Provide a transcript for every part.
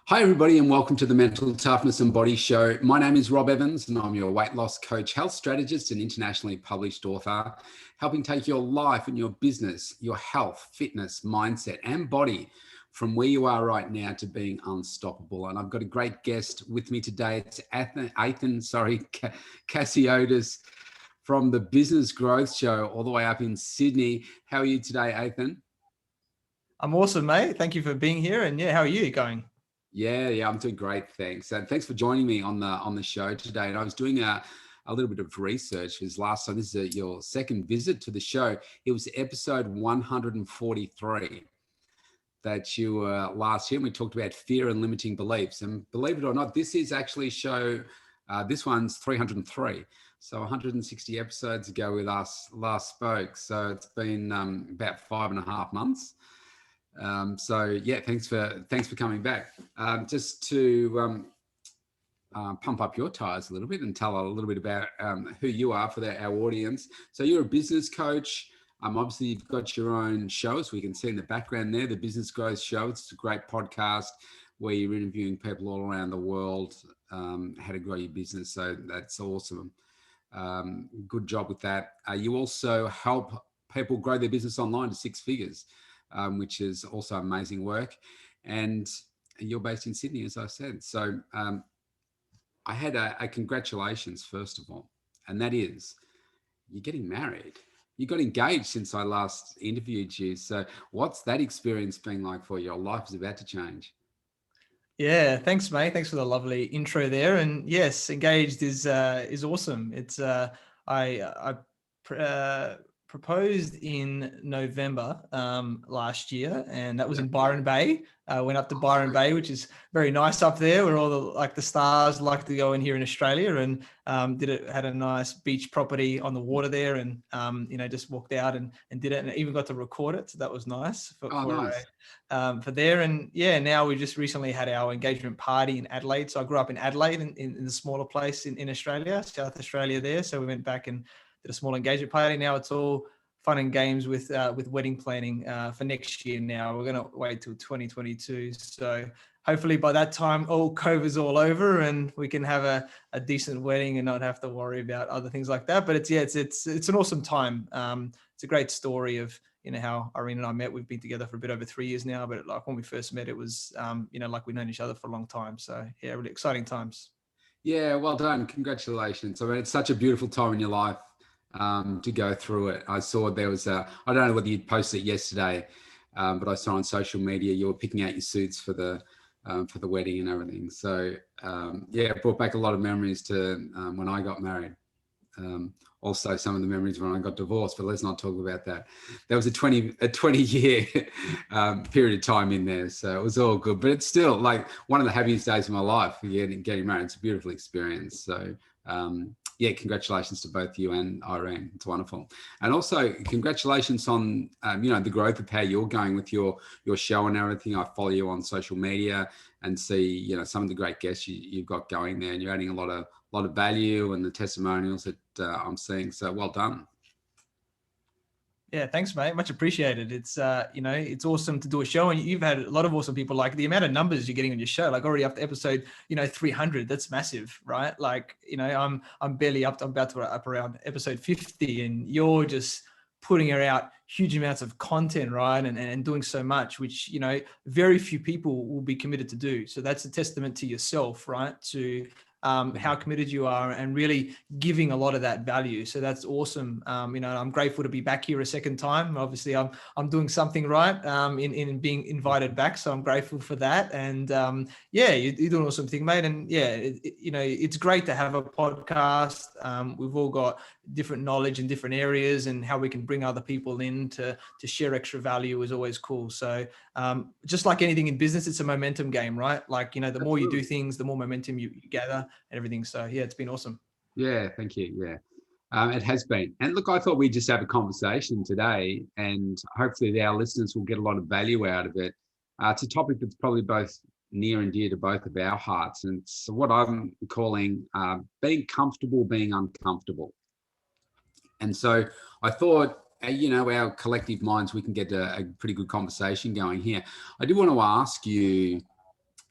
Hi, everybody, and welcome to the Mental Toughness and Body Show. My name is Rob Evans, and I'm your weight loss coach, health strategist, and internationally published author, helping take your life and your business, your health, fitness, mindset, and body from where you are right now to being unstoppable. And I've got a great guest with me today. It's Athin Cassiotis from the Business Growth Show, all the way up in Sydney. How are you today, Athin? I'm awesome, mate. Thank you for being here. And how are you going? Yeah, I'm doing great, thanks. And thanks for joining me on the show today. And I was doing a little bit of research because last time, this is your second visit to the show. It was episode 143 that you were last year. And we talked about fear and limiting beliefs. And believe it or not, this is actually this one's 303. So 160 episodes ago with us last spoke. So it's been about 5.5 months. Thanks for coming back. Just to pump up your tires a little bit and tell a little bit about who you are for our audience. So you're a business coach. Obviously, you've got your own show, so we can see in the background there, the Business Growth Show. It's a great podcast where you're interviewing people all around the world, how to grow your business. So that's awesome. Good job with that. You also help people grow their business online to 6 figures. Which is also amazing work. And you're based in Sydney, as I said. So I had a congratulations, first of all, and that is you're getting married. You got engaged since I last interviewed you. So what's that experience been like for you? Your life is about to change. Yeah, thanks, mate. Thanks for the lovely intro there. And yes, engaged is awesome. It's I proposed in November last year, and that was in Byron Bay. Went up to Byron Bay, which is very nice up there, where all the stars like to go in here in Australia, and had a nice beach property on the water there, and just walked out and did it, and even got to record it. So that was nice for there. And now we just recently had our engagement party in Adelaide. So I grew up in Adelaide, in the smaller place in Australia, South Australia there. So we went back and did a small engagement party. Now it's all fun and games with wedding planning for next year. Now we're going to wait till 2022. So hopefully by that time, all COVID's all over and we can have a decent wedding and not have to worry about other things like that. But it's an awesome time. It's a great story of, how Irene and I met. We've been together for a bit over 3 years now, but like when we first met, it was, like we've known each other for a long time. So yeah, really exciting times. Yeah, well done. Congratulations. I mean, it's such a beautiful time in your life. To go through it. I saw there was I don't know whether you posted it yesterday, but I saw on social media you were picking out your suits for the wedding and everything. So it brought back a lot of memories to when I got married. Also some of the memories when I got divorced, but let's not talk about that. There was a 20 year period of time in there, so it was all good. But it's still like one of the happiest days of my life, getting married. It's a beautiful experience. So congratulations to both you and Irene. It's wonderful. And also congratulations on, the growth of how you're going with your show and everything. I follow you on social media and see, some of the great guests you've got going there, and you're adding a lot of value and the testimonials that I'm seeing. So well done. Yeah, thanks, mate. Much appreciated. It's, it's awesome to do a show, and you've had a lot of awesome people. Like the amount of numbers you're getting on your show, like already up to episode, 300. That's massive, right? Like, I'm barely up. I'm about to up around episode 50, and you're just putting out huge amounts of content, right? And doing so much, which, very few people will be committed to do. So that's a testament to yourself, right? To how committed you are and really giving a lot of that value. So that's awesome. I'm grateful to be back here a second time. Obviously I'm doing something right in being invited back. So I'm grateful for that. And you're doing an awesome thing, mate. And it's great to have a podcast. We've all got different knowledge in different areas, and how we can bring other people in to share extra value is always cool. So just like anything in business, it's a momentum game, right? Like, the more you do things, the more momentum you gather and everything. So yeah, it's been awesome. Yeah, thank you. Yeah, it has been. And look, I thought we'd just have a conversation today, and hopefully our listeners will get a lot of value out of it. It's a topic that's probably both near and dear to both of our hearts, and it's what I'm calling being comfortable being uncomfortable. And so I thought, our collective minds, we can get a pretty good conversation going here. I do want to ask you,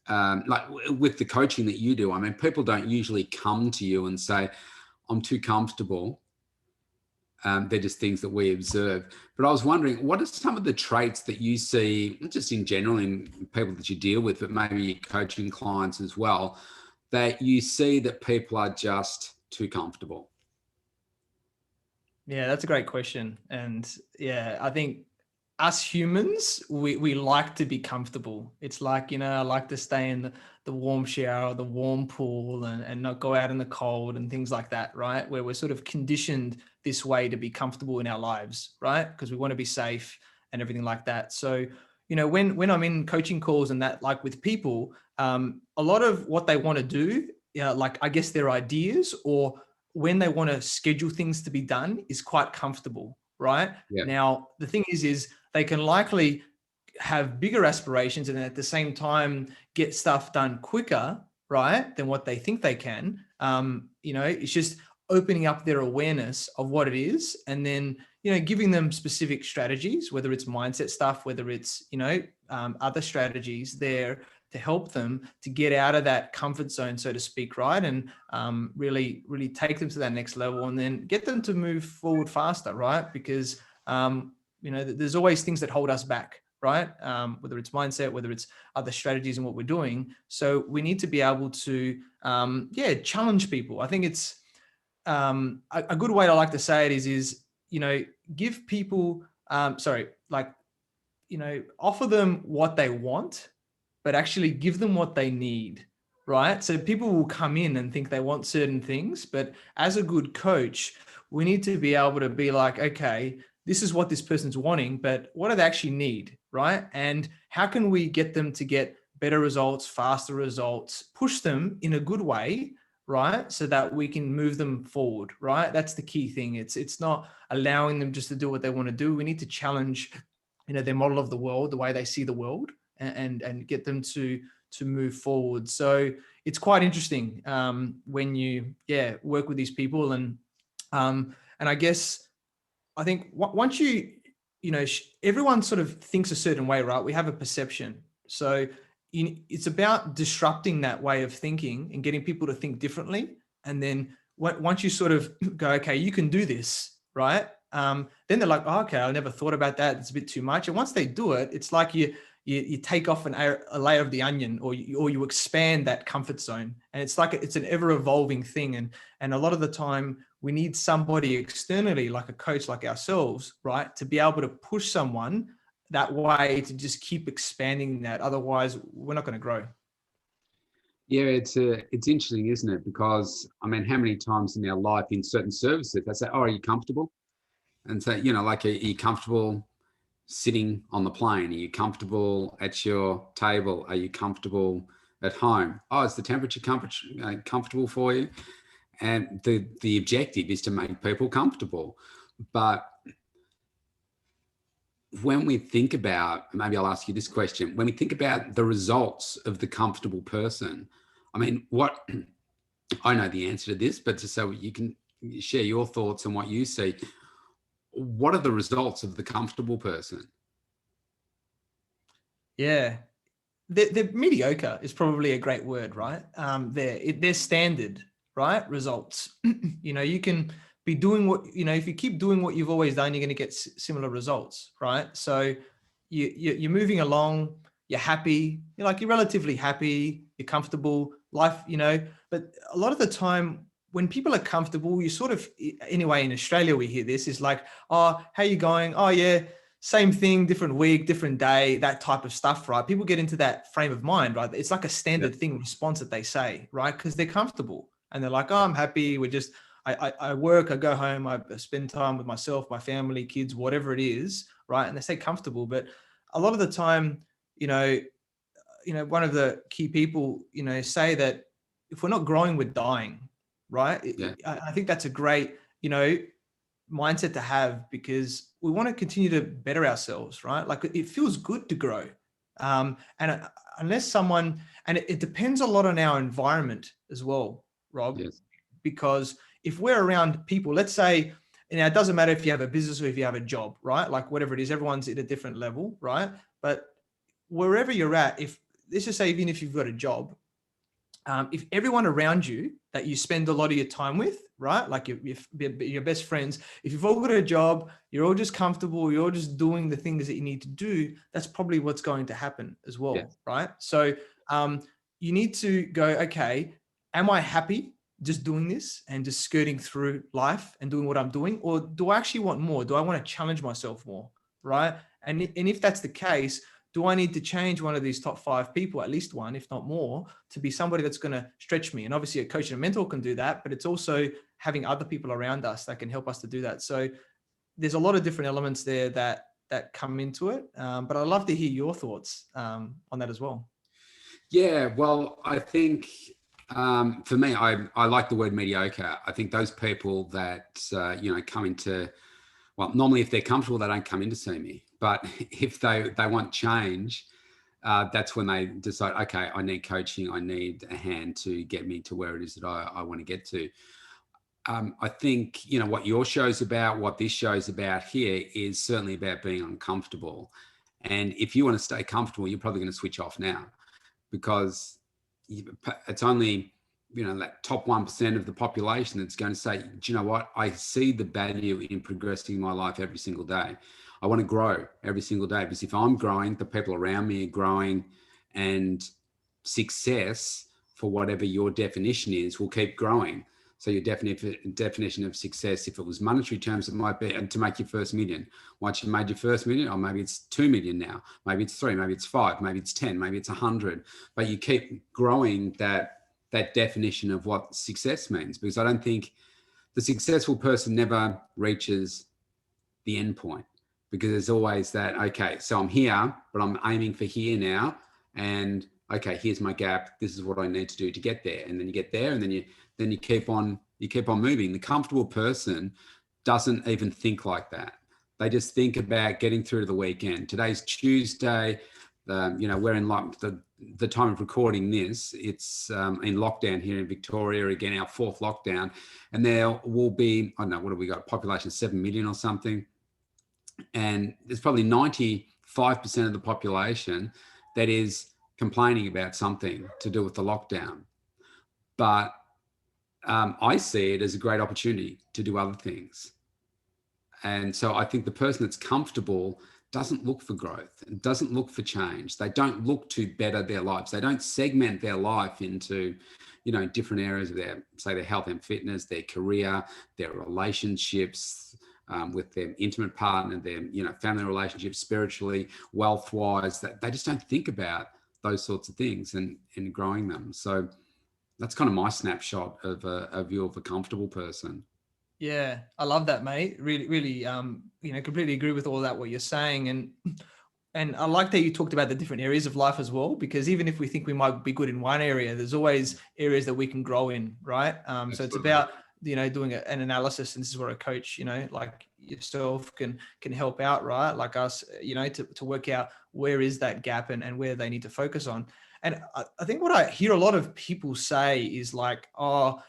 like with the coaching that you do, I mean, people don't usually come to you and say, I'm too comfortable. They're just things that we observe. But I was wondering, what are some of the traits that you see, not just in general in people that you deal with, but maybe your coaching clients as well, that you see that people are just too comfortable? Yeah, that's a great question. And yeah, I think us humans, we like to be comfortable. It's like, I like to stay in the warm shower, the warm pool, and not go out in the cold and things like that, right? Where we're sort of conditioned this way to be comfortable in our lives, right? Because we want to be safe and everything like that. So, when I'm in coaching calls and that, like with people, a lot of what they want to do, like I guess their ideas or when they want to schedule things to be done is quite comfortable, right? Yeah. Now, the thing is they can likely have bigger aspirations and at the same time get stuff done quicker, right, than what they think they can. It's just opening up their awareness of what it is and then, giving them specific strategies, whether it's mindset stuff, whether it's, other strategies there to help them to get out of that comfort zone, so to speak, right? And really, really take them to that next level and then get them to move forward faster, right? Because, there's always things that hold us back, right? Whether it's mindset, whether it's other strategies and what we're doing. So we need to be able to, challenge people. I think it's a good way I like to say it is, give people, offer them what they want, but actually give them what they need, right? So people will come in and think they want certain things, but as a good coach, we need to be able to be like, okay, this is what this person's wanting, but what do they actually need, right? And how can we get them to get better results, faster results, push them in a good way, right? So that we can move them forward, right? That's the key thing. It's not allowing them just to do what they want to do. We need to challenge, their model of the world, the way they see the world, and get them to move forward. So it's quite interesting when you work with these people and I guess I think once everyone sort of thinks a certain way, right? We have a perception. So it's about disrupting that way of thinking and getting people to think differently. And then once you sort of go, okay, you can do this, right? Then they're like, oh, okay, I never thought about that. It's a bit too much. And once they do it, it's like you take off a layer of the onion or you expand that comfort zone. And it's like, it's an ever evolving thing. And a lot of the time we need somebody externally, like a coach like ourselves, right, to be able to push someone that way to just keep expanding that. Otherwise we're not going to grow. Yeah, it's interesting, isn't it? Because I mean, how many times in our life in certain services they say, "Oh, are you comfortable?" And so, like, are you comfortable sitting on the plane? Are you comfortable at your table? Are you comfortable at home? Oh, is the temperature comfortable for you? And the objective is to make people comfortable. But when we think about, maybe I'll ask you this question, when we think about the results of the comfortable person, I mean, what I know the answer to this, but just so you can share your thoughts on what you see, what are the results of the comfortable person? Yeah, they're mediocre is probably a great word, right? They're standard, right? Results. You can be doing what, if you keep doing what you've always done, you're going to get similar results, right? So you're moving along, you're happy, you're relatively happy, you're comfortable, life, but a lot of the time when people are comfortable, you sort of, anyway, in Australia, we hear this is like, oh, how you going? Oh yeah, same thing, different week, different day, that type of stuff, right? People get into that frame of mind, right? It's like a standard thing, response that they say, right? Because they're comfortable and they're like, oh, I'm happy. I work, I go home, I spend time with myself, my family, kids, whatever it is, right? And they stay comfortable. But a lot of the time, one of the key people, say that if we're not growing, we're dying, right? Yeah. I think that's a great, mindset to have because we want to continue to better ourselves, right? Like it feels good to grow. And unless someone, and it depends a lot on our environment as well, Rob, Yes. because if we're around people, let's say, it doesn't matter if you have a business or if you have a job, right? Like whatever it is, everyone's at a different level, right? But wherever you're at, if let's just say, even if you've got a job, if everyone around you that you spend a lot of your time with, right, like your best friends, if you've all got a job, you're all just comfortable, you're all just doing the things that you need to do, that's probably what's going to happen as well, Yes. right? So you need to go, okay, am I happy just doing this and just skirting through life and doing what I'm doing? Or do I actually want more? Do I want to challenge myself more, right? And if that's the case, do I need to change one of these top 5 people, at least one, if not more, to be somebody that's going to stretch me? And obviously a coach and a mentor can do that, but it's also having other people around us that can help us to do that. So there's a lot of different elements there that come into it. But I'd love to hear your thoughts on that as well. Yeah, well, I think for me, I like the word mediocre. I think those people that, come into, well, normally if they're comfortable, they don't come in to see me. But if they want change, that's when they decide, okay, I need coaching. I need a hand to get me to where it is that I want to get to. I think, what your show's about, what this show's about here is certainly about being uncomfortable. And if you want to stay comfortable, you're probably going to switch off now, because it's only, that top 1% of the population that's going to say, do you know what? I see the value in progressing my life every single day. I want to grow every single day, because if I'm growing, the people around me are growing, and success, for whatever your definition is, will keep growing. So your definition of success, if it was monetary terms, it might be to make your first million. Once you made your first million, or maybe it's 2 million now, maybe it's 3, maybe it's 5, maybe it's 10, maybe it's 100. But you keep growing that definition of what success means, because I don't think the successful person never reaches the end point, because there's always that, okay, so I'm here, but I'm aiming for here now. And okay, here's my gap. This is what I need to do to get there. And then you get there, and then you keep on moving. The comfortable person doesn't even think like that. They just think about getting through to the weekend. Today's Tuesday. We're in the time of recording this. It's in lockdown here in Victoria again, our 4th lockdown, and there will be, I don't know, what have we got? Population 7 million or something, and there's probably 95% of the population that is complaining about something to do with the lockdown. But I see it as a great opportunity to do other things. And so I think the person that's comfortable doesn't look for growth, doesn't look for change. They don't look to better their lives. They don't segment their life into, different areas of their health and fitness, their career, their relationships with their intimate partner, their, family relationships, spiritually, wealth-wise. That they just don't think about those sorts of things and growing them. So that's kind of my snapshot of a view of a comfortable person. Yeah, I love that, mate. Really, really, completely agree with all that, what you're saying. And I like that you talked about the different areas of life as well, because even if we think we might be good in one area, there's always areas that we can grow in, right? So it's about, doing an analysis, and this is where a coach, like yourself can help out, right? Like us, to work out where is that gap and where they need to focus on. And I think what I hear a lot of people say is like, oh,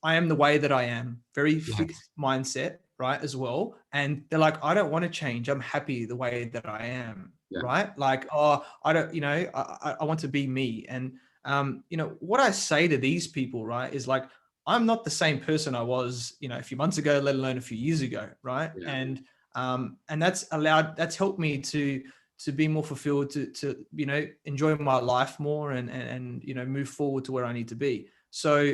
I am the way that I am, very fixed mindset, right, as well. And they're like, I don't want to change. I'm happy the way that I am, right? Like, oh, I don't, I want to be me. And, what I say to these people, right, is like, I'm not the same person I was, a few months ago, let alone a few years ago, right? Yeah. And that's helped me to be more fulfilled, to enjoy my life more and move forward to where I need to be. So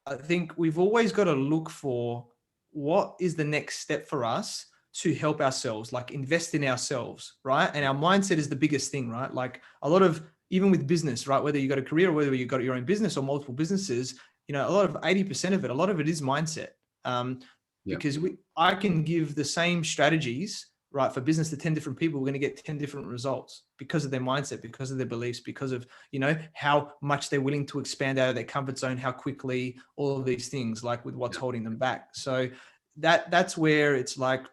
I think we've always got to look for what is the next step for us to help ourselves, like invest in ourselves, right? And our mindset is the biggest thing, right? Like a lot of, even with business, right? Whether you got a career or whether you got your own business or multiple businesses, a lot of 80% of it, a lot of it is mindset. Because I can give the same strategies, right, for business to 10 different people, we're going to get 10 different results because of their mindset, because of their beliefs, because of, how much they're willing to expand out of their comfort zone, how quickly, all of these things, like with what's holding them back. So that's where it's like,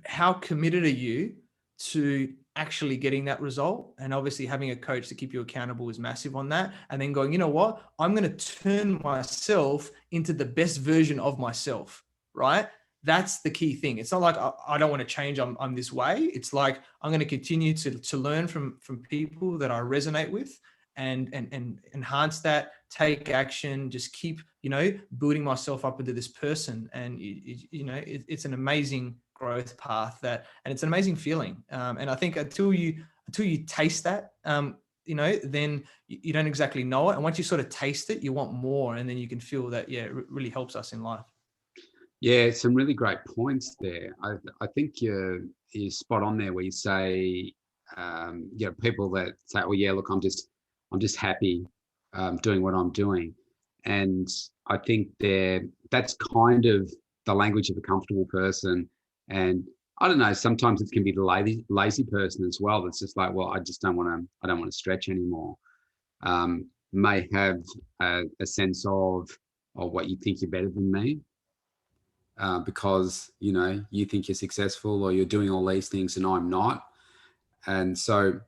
how committed are you to actually getting that result? And obviously having a coach to keep you accountable is massive on that. And then going, I'm going to turn myself into the best version of myself, right? that's the key thing. It's not like I don't want to change. I'm this way. It's like I'm going to continue to learn from people that I resonate with, and enhance that, take action, just keep, building myself up into this person. And it's an amazing growth path, and it's an amazing feeling. And I think until you taste that, then you don't exactly know it. And once you sort of taste it, you want more, and then you can feel that, it really helps us in life. Yeah, some really great points there. I think you're spot on there where you say, people that say, "Oh yeah, look, I'm just happy doing what I'm doing," and I think that's kind of the language of a comfortable person. And I don't know, sometimes it can be the lazy person as well. That's just like, well, I don't want to stretch anymore. May have a sense of what you think you're better than me. Because you think you're successful or you're doing all these things and I'm not. And so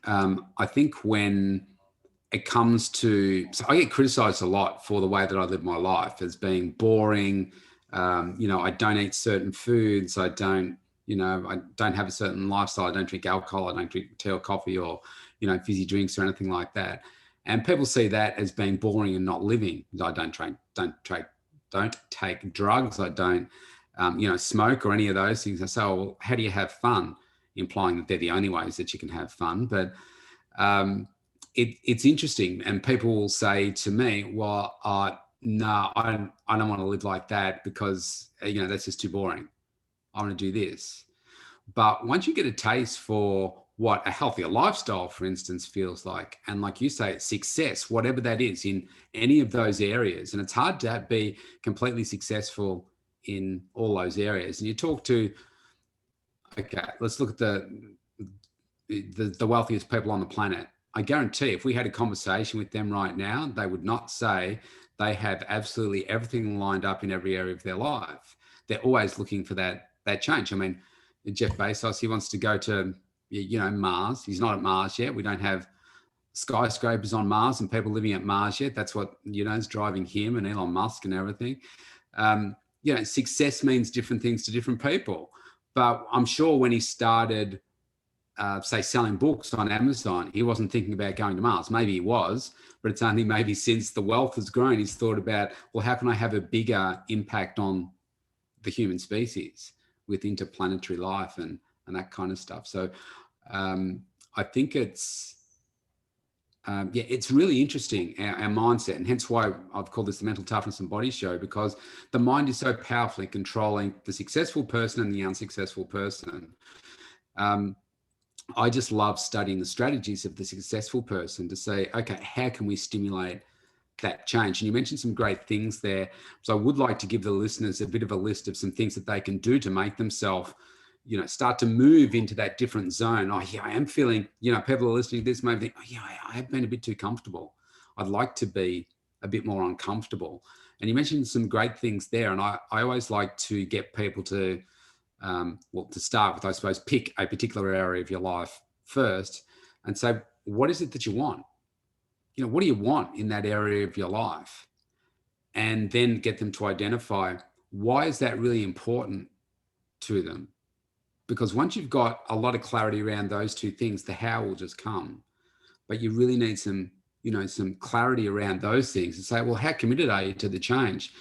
I think when it comes to, so I get criticized a lot for the way that I live my life as being boring. I don't eat certain foods. I don't have a certain lifestyle. I don't drink alcohol. I don't drink tea or coffee or, fizzy drinks or anything like that. And people see that as being boring and not living. I don't take drugs. I don't, smoke or any of those things. I say, oh, well, how do you have fun? Implying that they're the only ways that you can have fun. But it's interesting. And people will say to me, well, no, I don't want to live like that because, that's just too boring. I want to do this. But once you get a taste for what a healthier lifestyle, for instance, feels like, and like you say, success, whatever that is in any of those areas, and it's hard to be completely successful in all those areas. And you talk to, okay, let's look at the wealthiest people on the planet. I guarantee if we had a conversation with them right now, they would not say they have absolutely everything lined up in every area of their life. They're always looking for that change. I mean, Jeff Bezos, he wants to go to, Mars. He's not at Mars yet. We don't have skyscrapers on Mars and people living at Mars yet. That's what, is driving him and Elon Musk and everything. Success means different things to different people. But I'm sure when he started, say, selling books on Amazon, he wasn't thinking about going to Mars. Maybe he was, but it's only maybe since the wealth has grown, he's thought about, well, how can I have a bigger impact on the human species with interplanetary life and that kind of stuff. So I think it's really interesting, our mindset, and hence why I've called this the Mental Toughness and Body Show, because the mind is so powerfully controlling the successful person and the unsuccessful person. I just love studying the strategies of the successful person to say, okay, how can we stimulate that change? And you mentioned some great things there. So I would like to give the listeners a bit of a list of some things that they can do to make themselves, start to move into that different zone. Oh yeah, I am feeling, people are listening to this maybe think, oh yeah, I have been a bit too comfortable. I'd like to be a bit more uncomfortable. And you mentioned some great things there. And I always like to get people to, to start with, I suppose, pick a particular area of your life first and say, what is it that you want? What do you want in that area of your life? And then get them to identify, why is that really important to them? Because once you've got a lot of clarity around those two things, the how will just come. But you really need some clarity around those things and say, well, how committed are you to the change?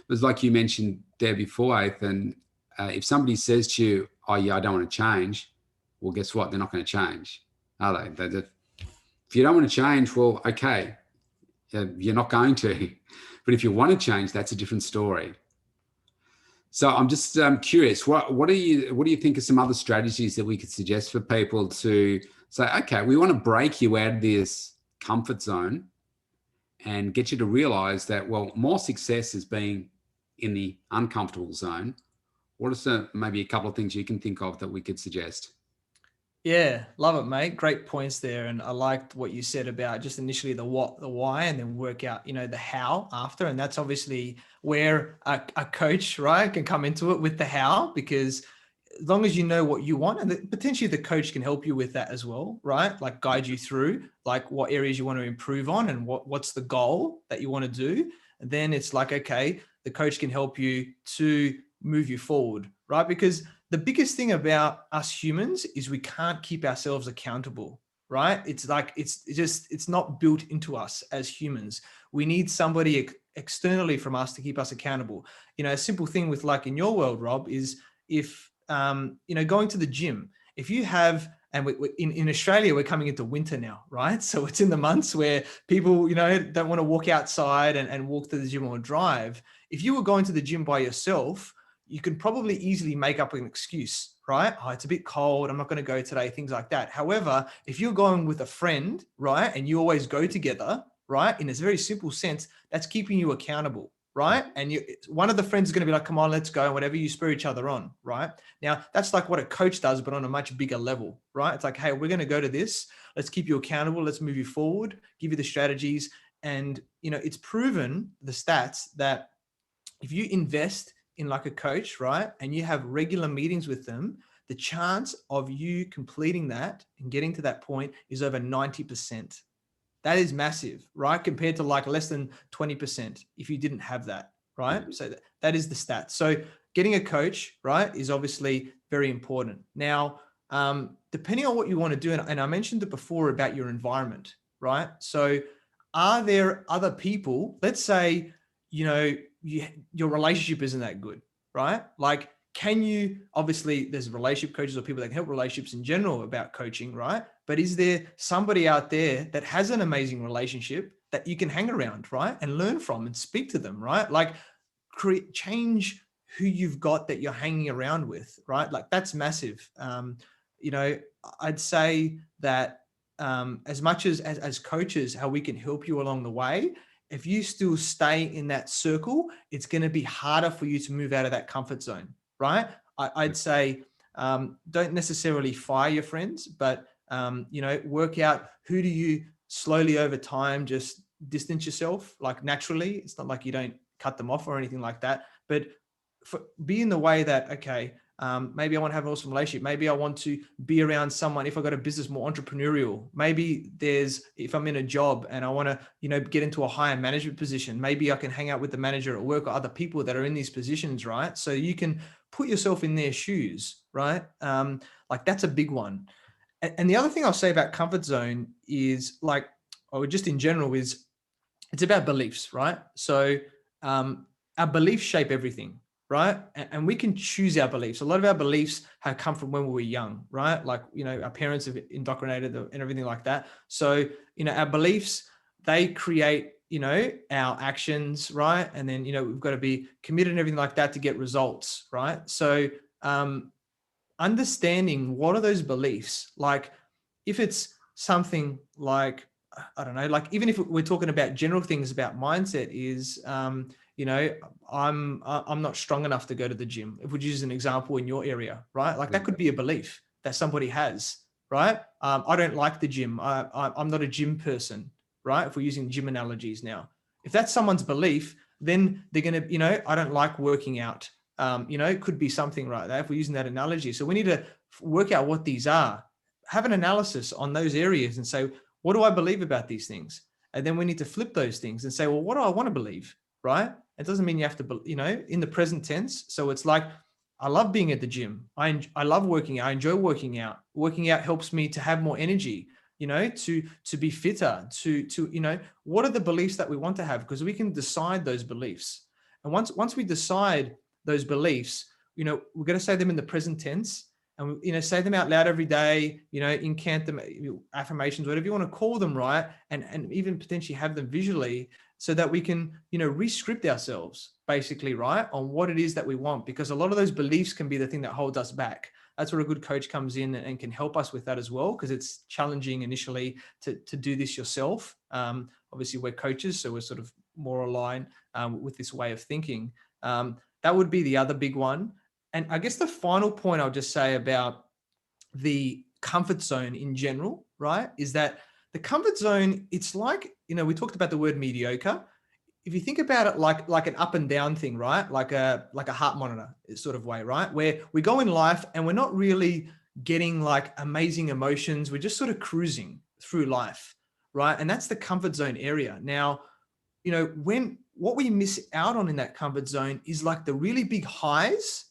Because like you mentioned there before, Athin, if somebody says to you, oh yeah, I don't want to change, well, guess what? They're not going to change, are they? If you don't want to change, well, okay, you're not going to. But if you want to change, that's a different story. So I'm just curious, what do you think are some other strategies that we could suggest for people to say, okay, we want to break you out of this comfort zone and get you to realize that, well, more success is being in the uncomfortable zone. What are maybe a couple of things you can think of that we could suggest? Yeah, love it, mate. Great points there. And I liked what you said about just initially the what, the why, and then work out, the how after. And that's obviously where a coach, right, can come into it with the how, because as long as you know what you want, and potentially the coach can help you with that as well, right? Like guide you through like what areas you want to improve on and what's the goal that you want to do. And then it's like, okay, the coach can help you to move you forward, right? Because the biggest thing about us humans is we can't keep ourselves accountable, right? It's like, it's not built into us as humans. We need somebody externally from us to keep us accountable. You know, a simple thing with, like, in your world, Rob, is if, you know, going to the gym, if you have, and in Australia, we're coming into winter now, right? So it's in the months where people, you know, don't want to walk outside and walk to the gym or drive. If you were going to the gym by yourself, you could probably easily make up an excuse, right? Oh, it's a bit cold, I'm not going to go today, things like that. However, if you're going with a friend, right, and you always go together, right, in a very simple sense, that's keeping you accountable, right? And one of the friends is going to be like, come on, let's go, and whatever, you spur each other on, right? Now, that's like what a coach does, but on a much bigger level, right? It's like, hey, we're going to go to this. Let's keep you accountable. Let's move you forward, give you the strategies. And, you know, it's proven, the stats, that if you invest in like a coach, right, and you have regular meetings with them, the chance of you completing that and getting to that point is over 90%. That is massive, right? Compared to like less than 20% if you didn't have that, right? So that is the stat. So getting a coach, right, is obviously very important. Now, depending on what you want to do, and I mentioned it before about your environment, right? So are there other people, let's say, you know, your relationship isn't that good, right? Like, can you, obviously there's relationship coaches or people that can help relationships in general about coaching, right? But is there somebody out there that has an amazing relationship that you can hang around, right? And learn from and speak to them, right? Like, change who you've got that you're hanging around with, right? Like, that's massive. You know, I'd say that as much as coaches, how we can help you along the way, if you still stay in that circle, it's going to be harder for you to move out of that comfort zone, right? I'd say don't necessarily fire your friends, but you know, work out who do you slowly over time just distance yourself, like naturally. It's not like you don't cut them off or anything like that, but be in the way that, okay, maybe I want to have an awesome relationship. Maybe I want to be around someone, if I got a business, more entrepreneurial. Maybe if I'm in a job and I want to, you know, get into a higher management position, maybe I can hang out with the manager at work or other people that are in these positions, right? So you can put yourself in their shoes, right? Like, that's a big one. And the other thing I'll say about comfort zone is, like, or just in general, is it's about beliefs, right? So our beliefs shape everything, right? And we can choose our beliefs. A lot of our beliefs have come from when we were young, right? Like, you know, our parents have indoctrinated and everything like that. So, you know, our beliefs, they create, you know, our actions, right? And then, you know, we've got to be committed and everything like that to get results, right? So understanding what are those beliefs, like if it's something like, I don't know, like even if we're talking about general things about mindset is, you know, I'm not strong enough to go to the gym. If we use an example in your area, right? Like that could be a belief that somebody has, right? I don't like the gym. I'm not a gym person, right? If we're using gym analogies now, if that's someone's belief, then they're going to, you know, I don't like working out. You know, it could be something right there if we're using that analogy. So we need to work out what these are, have an analysis on those areas and say, what do I believe about these things? And then we need to flip those things and say, well, what do I want to believe? Right? It doesn't mean you have to, you know, in the present tense. So it's like, I love being at the gym. I love working out. I enjoy working out. Working out helps me to have more energy, you know, to be fitter, to, you know, what are the beliefs that we want to have? Because we can decide those beliefs. And once we decide those beliefs, you know, we're going to say them in the present tense and, you know, say them out loud every day, you know, incant them, affirmations, whatever you want to call them, right? And even potentially have them visually so that we can, you know, re-script ourselves basically, right, on what it is that we want, because a lot of those beliefs can be the thing that holds us back. That's where a good coach comes in and can help us with that as well, because it's challenging initially to do this yourself. Obviously, we're coaches, so we're sort of more aligned with this way of thinking. That would be the other big one. And I guess the final point I'll just say about the comfort zone in general, right, is that the comfort zone, it's like, you know, we talked about the word mediocre. If you think about it like an up and down thing, right, like a heart monitor sort of way, right, where we go in life and we're not really getting like amazing emotions. We're just sort of cruising through life, right? And that's the comfort zone area. Now, you know, when what we miss out on in that comfort zone is like the really big highs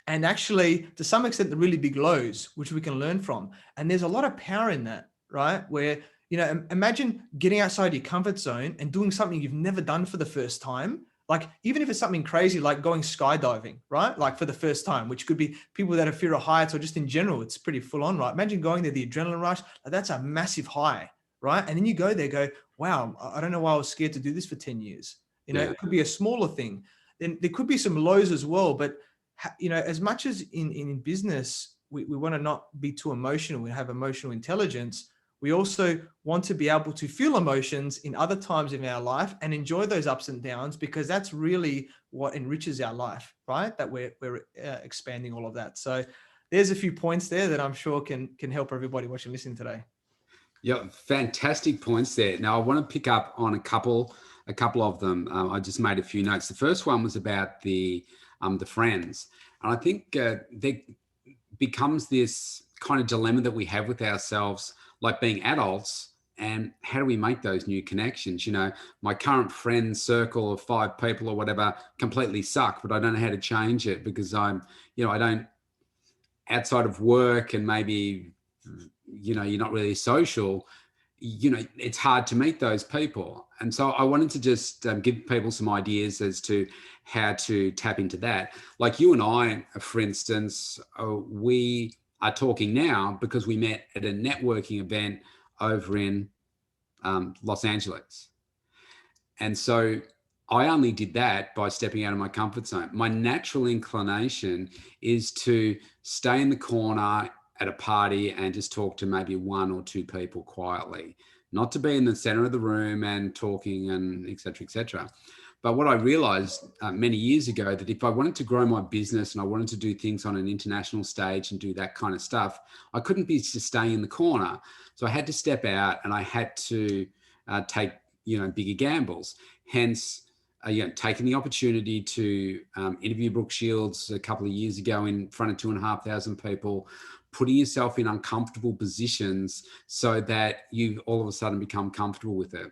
and actually to some extent the really big lows, which we can learn from. And there's a lot of power in that, right? Where, you know, imagine getting outside your comfort zone and doing something you've never done for the first time. Like, even if it's something crazy, like going skydiving, right? Like for the first time, which could be people that have fear of heights or just in general, it's pretty full on, right? Imagine going there, the adrenaline rush, that's a massive high, right? And then you go there, go, wow, I don't know why I was scared to do this for 10 years. You know, It could be a smaller thing. Then there could be some lows as well. But, you know, as much as in business, we want to not be too emotional, we have emotional intelligence. We also want to be able to feel emotions in other times in our life and enjoy those ups and downs, because that's really what enriches our life, right? That we're expanding all of that. So there's a few points there that I'm sure can help everybody watching, listening today. Yeah, fantastic points there. Now, I want to pick up on a couple of them. I just made a few notes. The first one was about the friends, and I think there becomes this kind of dilemma that we have with ourselves, like being adults, and how do we make those new connections? You know, my current friend circle of 5 people or whatever completely suck, but I don't know how to change it because I don't, outside of work and maybe, you know, you're not really social, you know, it's hard to meet those people. And so I wanted to just give people some ideas as to how to tap into that. Like you and I, for instance, we are talking now because we met at a networking event over in Los Angeles. And so I only did that by stepping out of my comfort zone. My natural inclination is to stay in the corner at a party and just talk to maybe 1 or 2 people quietly, not to be in the center of the room and talking and et cetera, et cetera. But what I realized many years ago, that if I wanted to grow my business and I wanted to do things on an international stage and do that kind of stuff, I couldn't be just staying in the corner. So I had to step out and I had to take, you know, bigger gambles. Hence, taking the opportunity to interview Brooke Shields a couple of years ago in front of 2,500 people, putting yourself in uncomfortable positions so that you all of a sudden become comfortable with it.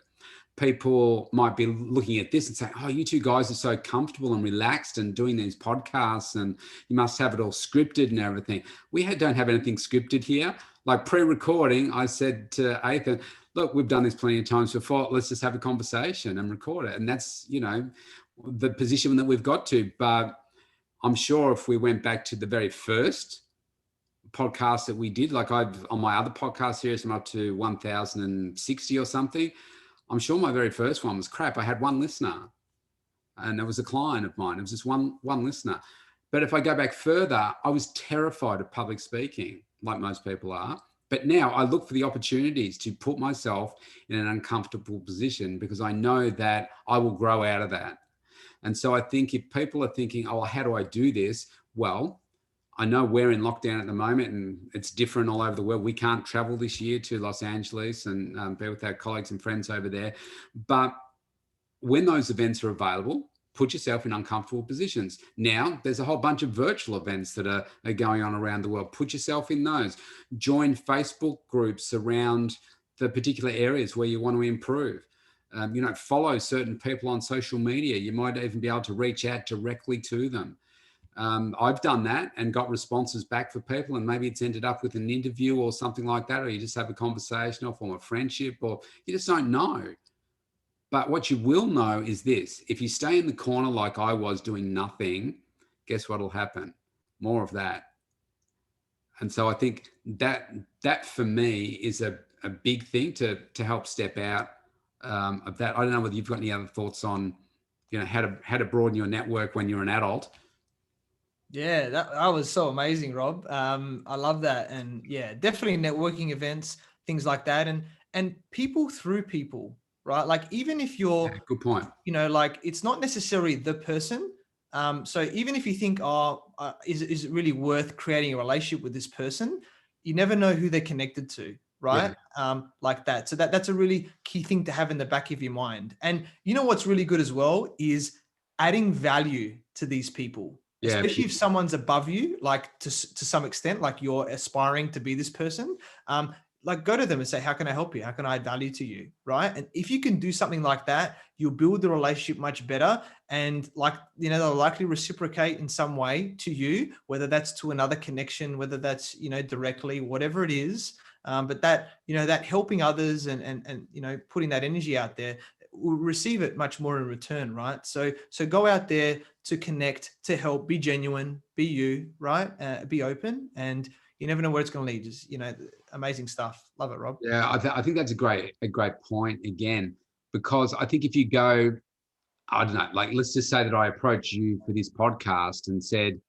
People might be looking at this and say, oh, you 2 guys are so comfortable and relaxed and doing these podcasts and you must have it all scripted and everything. We don't have anything scripted here. Like pre-recording, I said to Athin, look, we've done this plenty of times before. Let's just have a conversation and record it. And that's, you know, the position that we've got to. But I'm sure if we went back to the very first podcast that we did, like I've on my other podcast series, I'm up to 1,060 or something. I'm sure my very first one was crap. I had 1 listener and it was a client of mine. It was just one listener. But if I go back further, I was terrified of public speaking, like most people are. But now I look for the opportunities to put myself in an uncomfortable position because I know that I will grow out of that. And so I think if people are thinking, oh, how do I do this? Well, I know we're in lockdown at the moment and it's different all over the world. We can't travel this year to Los Angeles and be with our colleagues and friends over there. But when those events are available, put yourself in uncomfortable positions. Now, there's a whole bunch of virtual events that are going on around the world. Put yourself in those. Join Facebook groups around the particular areas where you want to improve. Follow certain people on social media. You might even be able to reach out directly to them. I've done that and got responses back for people, and maybe it's ended up with an interview or something like that, or you just have a conversation or form a friendship, or you just don't know. But what you will know is this: if you stay in the corner like I was doing nothing, guess what will happen? More of that. And so I think that for me is a big thing to help step out of that. I don't know whether you've got any other thoughts on, how to broaden your network when you're an adult. Yeah, that was so amazing, Rob. I love that. And yeah, definitely networking events, things like that. And people through people, right? Like, even if you're, good point. Like, it's not necessarily the person. So even if you think, is it really worth creating a relationship with this person? You never know who they're connected to, right? Yeah. Like that. So that's a really key thing to have in the back of your mind. And what's really good as well is adding value to these people. Yeah, especially if someone's above you, like to some extent, like you're aspiring to be this person. like go to them and say, how can I help you? How can I add value to you? Right. And if you can do something like that, you'll build the relationship much better. And like, they'll likely reciprocate in some way to you, whether that's to another connection, whether that's, directly, whatever it is. But that, that helping others and, putting that energy out there, will receive it much more in return. Right. So go out there to connect, to help, be genuine, be you, right. Be open, and you never know where it's going to lead. Just, amazing stuff. Love it, Rob. Yeah, I think that's a great point again, because I think if you go, I don't know, like let's just say that I approached you for this podcast and said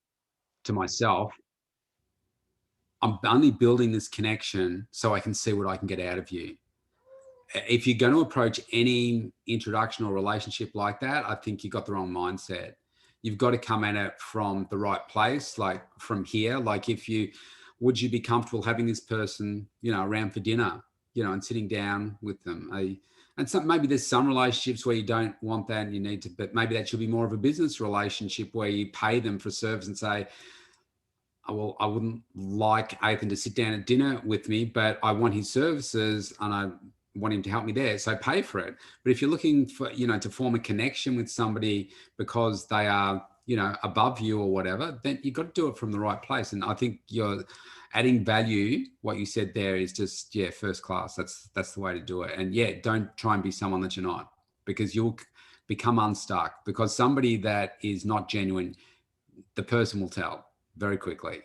to myself, I'm only building this connection so I can see what I can get out of you. If you're going to approach any introduction or relationship like that, I think you've got the wrong mindset. You've got to come at it from the right place, like from here. Like would you be comfortable having this person, around for dinner, and sitting down with them? And maybe there's some relationships where you don't want that and you need to, but maybe that should be more of a business relationship where you pay them for service and say, oh, well, I wouldn't like Athin to sit down at dinner with me, but I want his services and I want him to help me there, so pay for it. But if you're looking for, to form a connection with somebody because they are, above you or whatever, then you've got to do it from the right place. And I think you're adding value. What you said there is just, first class. That's the way to do it. And don't try and be someone that you're not, because you'll become unstuck. Because somebody that is not genuine, the person will tell very quickly.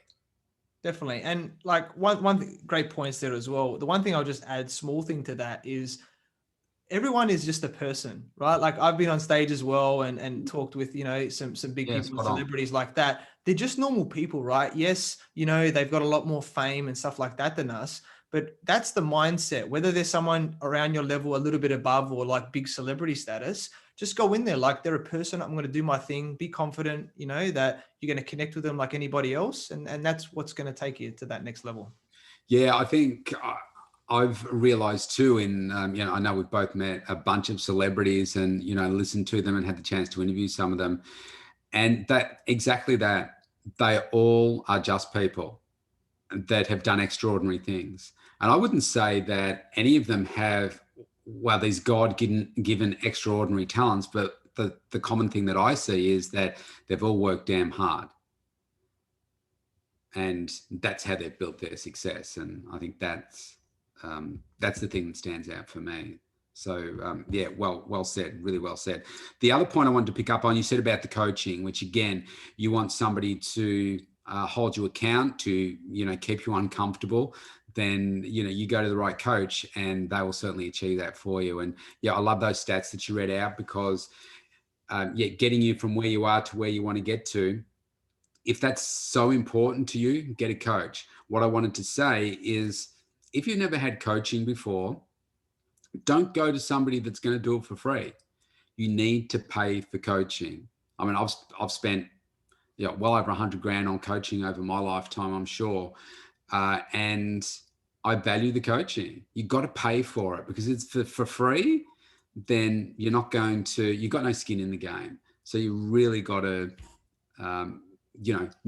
Definitely. And like one great points there as well. The one thing I'll just add, small thing to that, is everyone is just a person, right? Like I've been on stage as well and talked with, some big people, celebrities like that. They're just normal people, right? Yes, they've got a lot more fame and stuff like that than us, but that's the mindset. Whether there's someone around your level, a little bit above, or like big celebrity status, just go in there like they're a person. I'm going to do my thing, be confident, that you're going to connect with them like anybody else. And that's what's going to take you to that next level. Yeah, I think I've realized too I know we've both met a bunch of celebrities and, listened to them and had the chance to interview some of them. And that they all are just people that have done extraordinary things. And I wouldn't say that any of them have, these God-given extraordinary talents, but the common thing that I see is that they've all worked damn hard. And that's how they've built their success. And I think that's the thing that stands out for me. So well said, really well said. The other point I wanted to pick up on, you said about the coaching, which again, you want somebody to hold you account, to keep you uncomfortable. Then you go to the right coach, and they will certainly achieve that for you. And I love those stats that you read out, because getting you from where you are to where you want to get to, if that's so important to you, get a coach. What I wanted to say is, if you've never had coaching before, don't go to somebody that's going to do it for free. You need to pay for coaching. I mean, I've spent well over $100,000 on coaching over my lifetime, I'm sure. And I value the coaching. You've got to pay for it, because it's for free, then you've got no skin in the game. So you really got to,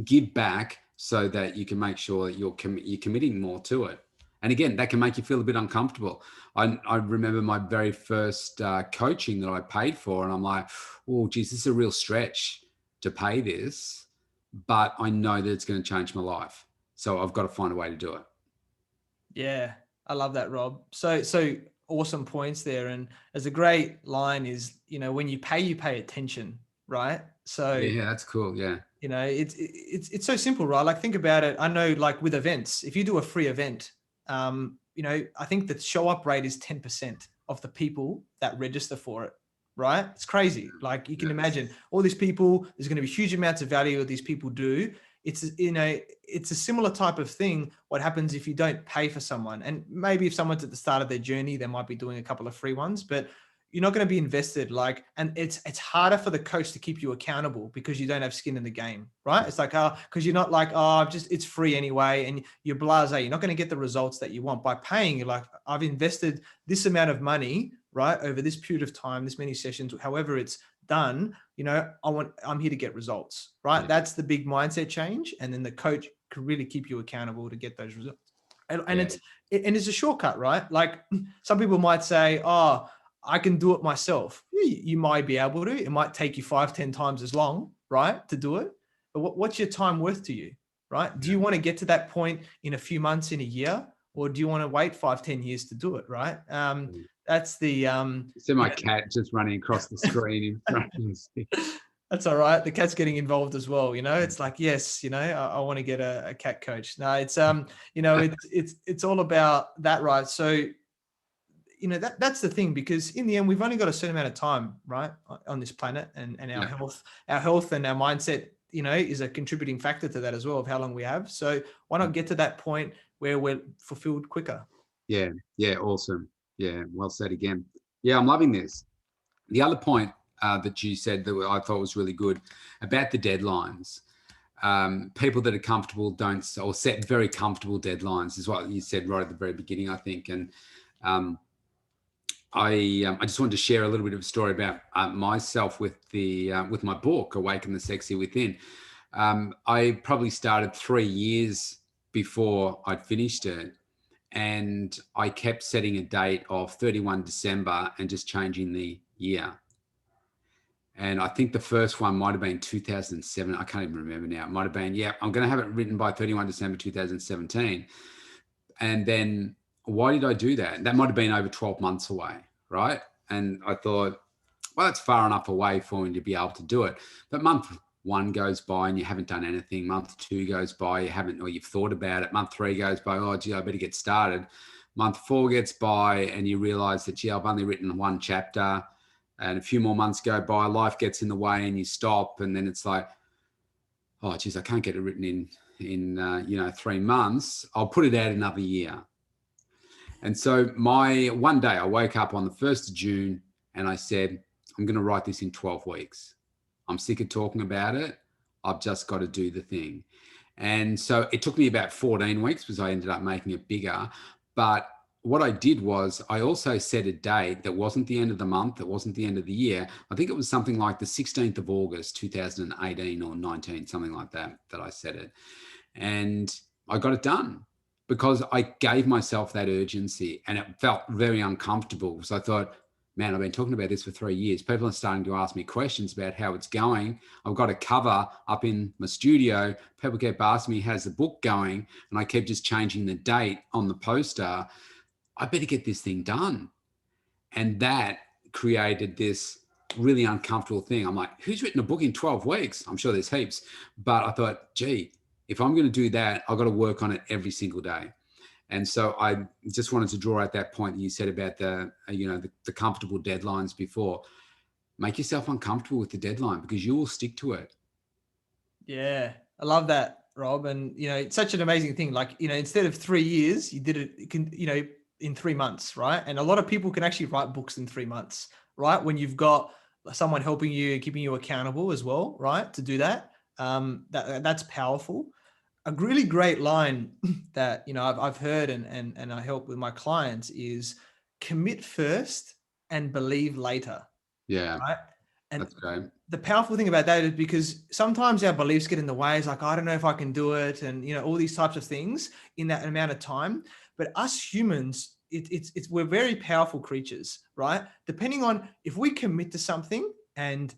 give back so that you can make sure that you're committing more to it. And again, that can make you feel a bit uncomfortable. I remember my very first coaching that I paid for, and I'm like, oh, geez, this is a real stretch to pay this, but I know that it's going to change my life. So I've got to find a way to do it. Yeah, I love that, Rob. So awesome points there. And as a great line is, when you pay attention, right? So yeah, that's cool. Yeah. It's so simple, right? Like think about it. I know, like with events, if you do a free event, I think the show up rate is 10% of the people that register for it, right? It's crazy. Like you can imagine all these people, there's going to be huge amounts of value that these people do. It's a similar type of thing. What happens if you don't pay for someone? And maybe if someone's at the start of their journey, they might be doing a couple of free ones, but you're not going to be invested. And it's harder for the coach to keep you accountable because you don't have skin in the game, right? It's like, because you're not like, it's free anyway. And you're blasé. You're not going to get the results that you want by paying. You're like, I've invested this amount of money, right? Over this period of time, this many sessions, however it's done, I'm here to get results, right? Yeah. That's the big mindset change. And then the coach can really keep you accountable to get those results. And it's a shortcut, right? Like some people might say, oh, I can do it myself. You might be able to. It might take you 5-10 times as long, right, to do it. But what's your time worth to you, right? Do you want to get to that point in a few months, in a year, or do you want to wait 5-10 years to do it, right? That's the See my cat just running across the screen in front of me. That's all right. The cat's getting involved as well. It's like, yes, I want to get a cat coach. No, it's it's all about that, right? So, that's the thing, because in the end, we've only got a certain amount of time, right, on this planet, and our health and our mindset, is a contributing factor to that as well, of how long we have. So why not get to that point where we're fulfilled quicker? Yeah. Awesome. Yeah. Well said again. Yeah. I'm loving this. The other point that you said that I thought was really good about the deadlines. People that are comfortable don't, or set very comfortable deadlines, is what you said right at the very beginning, I think. And I just wanted to share a little bit of a story about myself with with my book, Awaken the Sexy Within. I probably started 3 years before I'd finished it. And I kept setting a date of 31 December and just changing the year. And I think the first one might have been 2007. I can't even remember now. It might have been, I'm going to have it written by 31 December 2017. And then why did I do that? That might have been over 12 months away, right? And I thought, well, that's far enough away for me to be able to do it. But month 1 goes by and you haven't done anything. Month 2 goes by, you haven't, or you've thought about it. Month 3 goes by, oh, gee, I better get started. Month 4 gets by and you realize that, gee, I've only written 1 chapter. And a few more months go by, life gets in the way and you stop. And then it's like, oh, geez, I can't get it written in 3 months. I'll put it out another year. And so one day I woke up on the 1st of June and I said, I'm going to write this in 12 weeks. I'm sick of talking about it. I've just got to do the thing. And so it took me about 14 weeks because I ended up making it bigger. But what I did was I also set a date that wasn't the end of the month, that wasn't the end of the year. I think it was something like the 16th of August, 2018 or 19, something like that I set it. And I got it done because I gave myself that urgency, and it felt very uncomfortable. So I thought, man, I've been talking about this for 3 years. People are starting to ask me questions about how it's going. I've got a cover up in my studio. People keep asking me, how's the book going? And I kept just changing the date on the poster. I better get this thing done. And that created this really uncomfortable thing. I'm like, who's written a book in 12 weeks? I'm sure there's heaps. But I thought, gee, if I'm going to do that, I've got to work on it every single day. And so I just wanted to draw out that point that you said about the comfortable deadlines before. Make yourself uncomfortable with the deadline because you will stick to it. Yeah, I love that, Rob. And, it's such an amazing thing. Like, instead of 3 years, you did it, in 3 months, right? And a lot of people can actually write books in 3 months, right? When you've got someone helping you and keeping you accountable as well, right? To do that, that's powerful. A really great line that, I've heard and I help with my clients is commit first and believe later. Yeah. Right. And that's great. The powerful thing about that is because sometimes our beliefs get in the way. It's like, I don't know if I can do it. And, all these types of things in that amount of time. But us humans, we're very powerful creatures, right? Depending on if we commit to something and,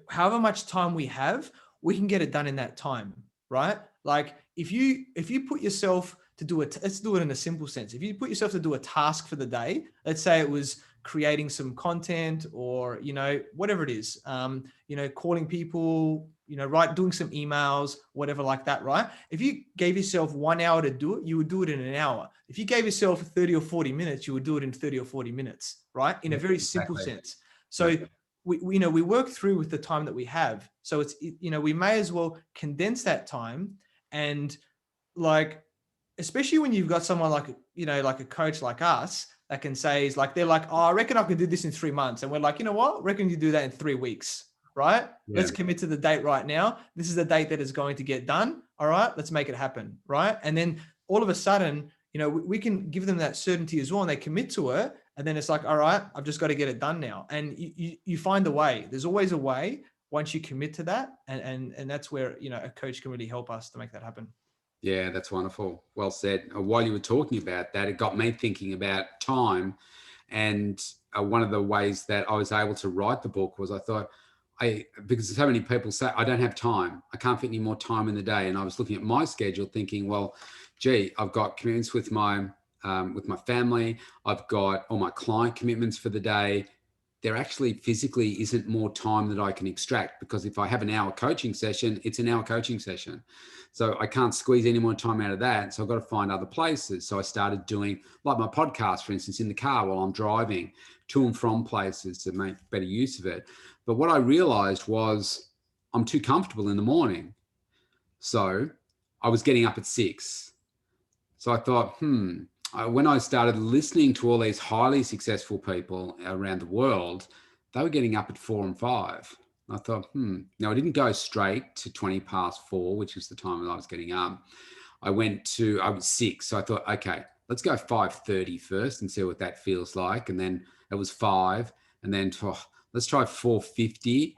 however much time we have, we can get it done in that time, right? Like if you put yourself to do it, let's do it in a simple sense. If you put yourself to do a task for the day, let's say it was creating some content or, whatever it is, calling people, doing some emails, whatever like that, right? If you gave yourself 1 hour to do it, you would do it in an hour. If you gave yourself 30 or 40 minutes, you would do it in 30 or 40 minutes, right? In a very simple sense. So we work through with the time that we have. So it's, we may as well condense that time. And like, especially when you've got someone like, like a coach like us that can say, is like, they're like, oh, I reckon I can do this in 3 months. And we're like, you know what? I reckon you do that in 3 weeks, right? Yeah. Let's commit to the date right now. This is the date that is going to get done. All right, let's make it happen. Right. And then all of a sudden, we can give them that certainty as well. And they commit to it. And then it's like, all right, I've just got to get it done now. And you find a way. There's always a way once you commit to that. And that's where, a coach can really help us to make that happen. Yeah, that's wonderful. Well said. While you were talking about that, it got me thinking about time. And one of the ways that I was able to write the book was I thought, because so many people say, I don't have time. I can't fit any more time in the day. And I was looking at my schedule thinking, well, gee, I've got commitments with my family. I've got all my client commitments for the day. There actually physically isn't more time that I can extract, because if I have an hour coaching session, it's an hour coaching session. So I can't squeeze any more time out of that. So I've got to find other places. So I started doing, like my podcast, for instance, in the car while I'm driving to and from places to make better use of it. But what I realized was I'm too comfortable in the morning. So I was getting up at 6. So I thought, when I started listening to all these highly successful people around the world, they were getting up at 4 and 5. I thought, Now I didn't go straight to 20 past 4, which was the time that I was getting up. I was 6. So I thought, okay, let's go 5:30 first and see what that feels like. And then it was 5. And then let's try 4:50,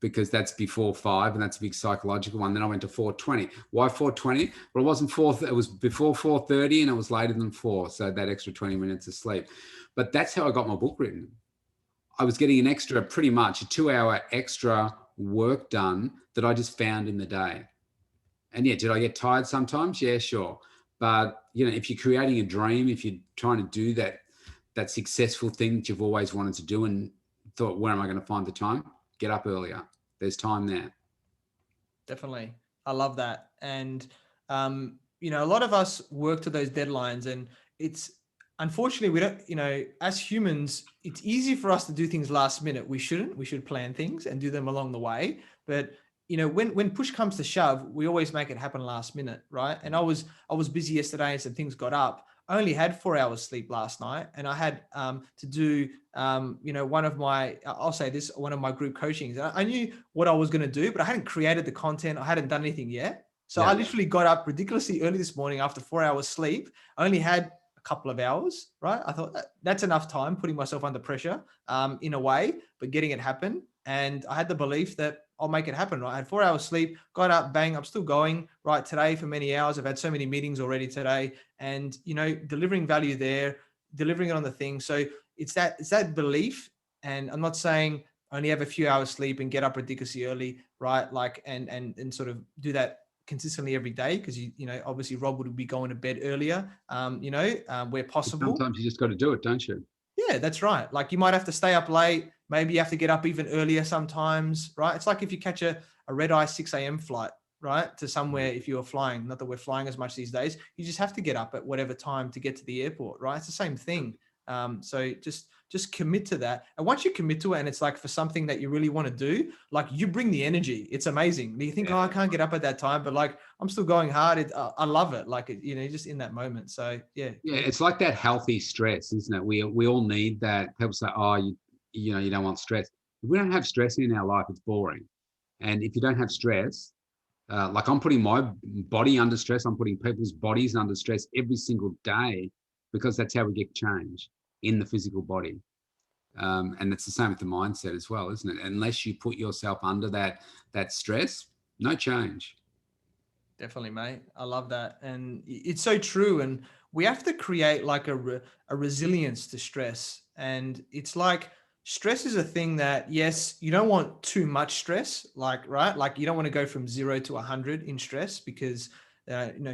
because that's before 5, and that's a big psychological one. Then I went to 4:20. Why 4:20? Well, it wasn't 4. It was before 4:30, and it was later than 4. So that extra 20 minutes of sleep. But that's how I got my book written. I was getting an extra, pretty much a 2-hour extra work done that I just found in the day. And yeah, did I get tired sometimes? Yeah, sure. But if you're creating a dream, if you're trying to do that successful thing that you've always wanted to do and thought, where am I going to find the time? Get up earlier. There's time there. Definitely. I love that. And, a lot of us work to those deadlines, and it's, unfortunately, we don't, as humans, it's easy for us to do things last minute. We should plan things and do them along the way. But, when push comes to shove, we always make it happen last minute. Right. And I was busy yesterday, and some things got up. I only had 4 hours sleep last night, and I had to do, one of my group coachings. I knew what I was going to do, but I hadn't created the content. I hadn't done anything yet. So I literally got up ridiculously early this morning after 4 hours sleep. I only had a couple of hours, right? I thought that's enough time, putting myself under pressure in a way, but getting it happen. And I had the belief that I'll make it happen, right? I had 4 hours sleep, got up, bang, I'm still going right today for many hours. I've had so many meetings already today, and, delivering value there, delivering it on the thing. So it's that belief. And I'm not saying only have a few hours sleep and get up ridiculously early, right? Like, and sort of do that consistently every day, because obviously Rob would be going to bed earlier, where possible. But sometimes you just got to do it, don't you? Yeah, that's right. Like, you might have to stay up late. Maybe you have to get up even earlier sometimes, right? It's like if you catch a red eye 6 a.m. flight, right, to somewhere, if you're flying, not that we're flying as much these days, you just have to get up at whatever time to get to the airport, right? It's the same thing. So just commit to that. And once you commit to it, and it's like for something that you really want to do, like, you bring the energy. It's amazing. You think, I can't get up at that time, but like, I'm still going hard. I love it. Like, just in that moment. So yeah. Yeah, it's like that healthy stress, isn't it? We all need that. People say, you don't want stress. If we don't have stress in our life, it's boring. And if you don't have stress, like, I'm putting my body under stress, I'm putting people's bodies under stress every single day, because that's how we get change in the physical body. And it's the same with the mindset as well, isn't it? Unless you put yourself under that stress, no change. Definitely, mate. I love that. And it's so true. And we have to create like a resilience to stress. And it's like, stress is a thing that, yes, you don't want too much stress, right? Like, you don't want to go from 0 to 100 in stress, because,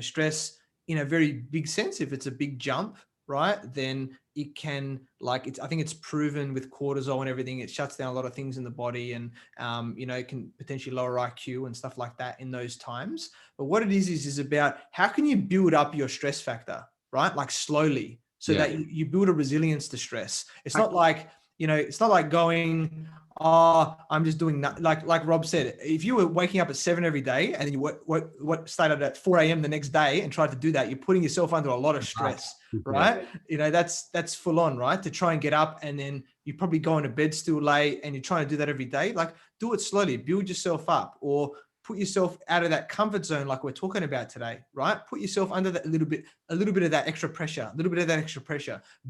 stress in a very big sense, if it's a big jump, right, then it can, like, I think it's proven with cortisol and everything, it shuts down a lot of things in the body, and, it can potentially lower IQ and stuff like that in those times. But what it is about how can you build up your stress factor, right? Like, slowly, so that you build a resilience to stress. It's not like, it's not like going, I'm just doing that. Like Rob said, if you were waking up at 7 every day, and then you started at 4 a.m. the next day and tried to do that, you're putting yourself under a lot of stress, right? That's full on, right? To try and get up, and then you're probably going to bed still late, and you're trying to do that every day. Like, do it slowly, build yourself up, or put yourself out of that comfort zone like we're talking about today, right? Put yourself under that a little bit of that extra pressure,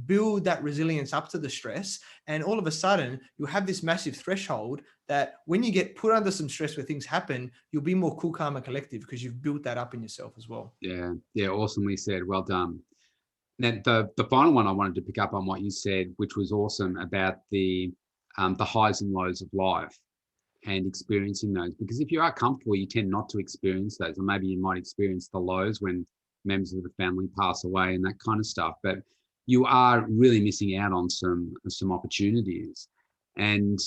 build that resilience up to the stress. And all of a sudden you'll have this massive threshold that when you get put under some stress where things happen, you'll be more cool, calm and collective because you've built that up in yourself as well. Yeah. Yeah. Awesomely said. Well done. Now, the final one I wanted to pick up on what you said, which was awesome about the highs and lows of life and experiencing those. Because if you are comfortable, you tend not to experience those, or maybe you might experience the lows when members of the family pass away and that kind of stuff. But you are really missing out on some opportunities. And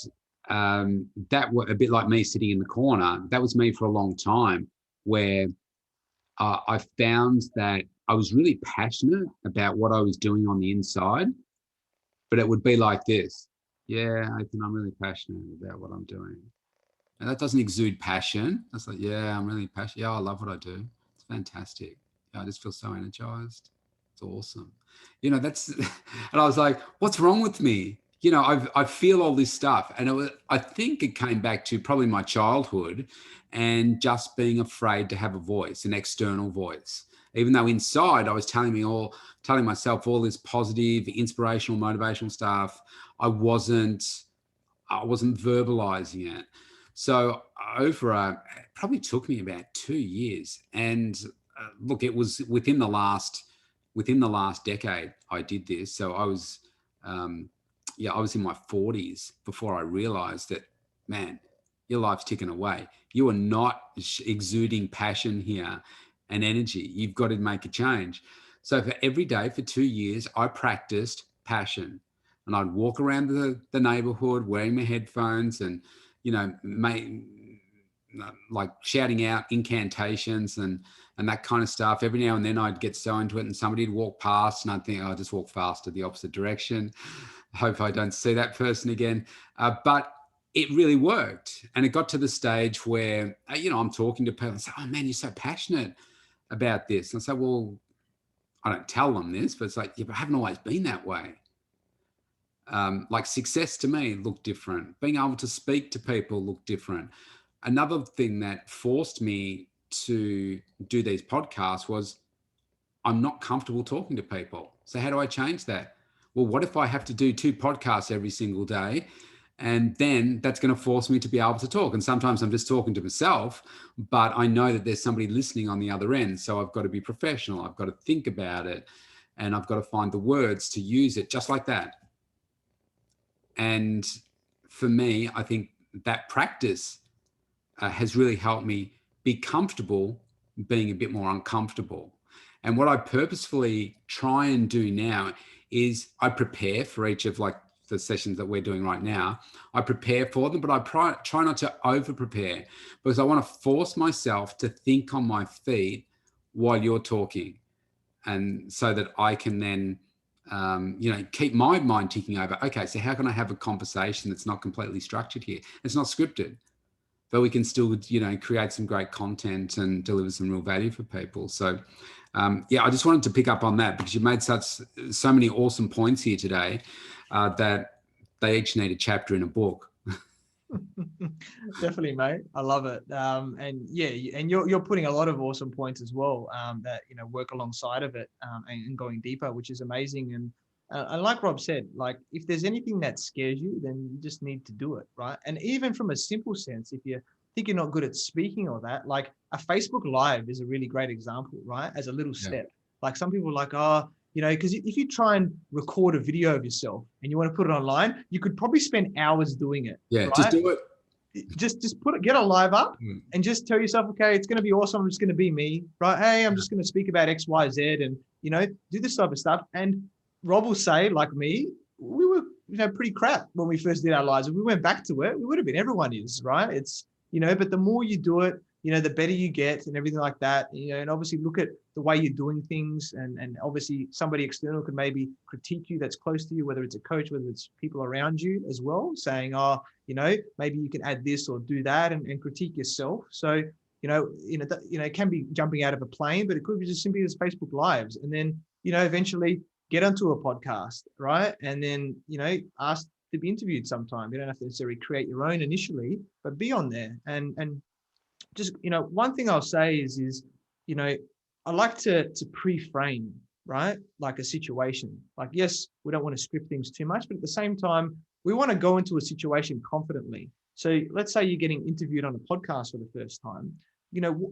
that was a bit like me sitting in the corner. That was me for a long time, where I found that I was really passionate about what I was doing on the inside, but it would be like this. Yeah, I'm really passionate about what I'm doing. And that doesn't exude passion. That's like, yeah, I'm really passionate. Yeah, I love what I do. It's fantastic. Yeah, I just feel so energized. It's awesome. That's, and I was like, what's wrong with me? I feel all this stuff. And I think it came back to probably my childhood and just being afraid to have a voice, an external voice. Even though inside I was telling myself all this positive, inspirational, motivational stuff, I wasn't verbalizing it. So it probably took me about 2 years. And look, it was within the last decade I did this. So I was in my 40s before I realized that, man, your life's ticking away. You are not exuding passion here and energy. You've got to make a change. So for every day for 2 years, I practiced passion, and I'd walk around the neighborhood wearing my headphones and, like shouting out incantations and that kind of stuff. Every now and then I'd get so into it and somebody'd walk past and I'd think, I'll just walk faster the opposite direction. Hope I don't see that person again. But it really worked. And it got to the stage where, I'm talking to people and say, oh man, you're so passionate about this. And I say, well, I don't tell them this, but it's like, yeah, but I haven't always been that way. Like success to me looked different. Being able to speak to people looked different. Another thing that forced me to do these podcasts was I'm not comfortable talking to people. So how do I change that? Well, what if I have to do 2 podcasts every single day? And then that's going to force me to be able to talk. And sometimes I'm just talking to myself, but I know that there's somebody listening on the other end. So I've got to be professional. I've got to think about it, and I've got to find the words to use it just like that. And for me, I think that practice has really helped me be comfortable being a bit more uncomfortable. And what I purposefully try and do now is I prepare for each of like the sessions that we're doing right now. I prepare for them, but I try not to over prepare, because I want to force myself to think on my feet while you're talking. And so that I can then, keep my mind ticking over. Okay, so how can I have a conversation that's not completely structured here? It's not scripted, but we can still, create some great content and deliver some real value for people. So, I just wanted to pick up on that, because you made so many awesome points here today that they each need a chapter in a book. Definitely, mate. I love it. And you're putting a lot of awesome points as well that work alongside of it and going deeper, which is amazing. And like Rob said, like if there's anything that scares you, then you just need to do it, right? And even from a simple sense, if you think you're not good at speaking or that, like a Facebook Live is a really great example, right? As a little step. Like some people are like, because if you try and record a video of yourself and you want to put it online, you could probably spend hours doing it. Yeah, right? Just do it. Just get a live up and just tell yourself, okay, it's going to be awesome. I'm just going to be me, right? Hey, I'm just going to speak about X, Y, Z and, do this type of stuff. And Rob will say, like me, we were, pretty crap when we first did our lives. If we went back to it, we would have been, everyone is, right? It's, but the more you do it, the better you get and everything like that, and obviously look at the way you're doing things. And obviously somebody external could maybe critique you that's close to you, whether it's a coach, whether it's people around you as well, saying, maybe you can add this or do that and critique yourself. So, it can be jumping out of a plane, but it could be just simply as Facebook Lives. And then, eventually get onto a podcast, right? And then, ask to be interviewed sometime. You don't have to necessarily create your own initially, but be on there and just, one thing I'll say is, I like to pre-frame, right? Like a situation. Like, yes, we don't want to script things too much, but at the same time, we want to go into a situation confidently. So let's say you're getting interviewed on a podcast for the first time,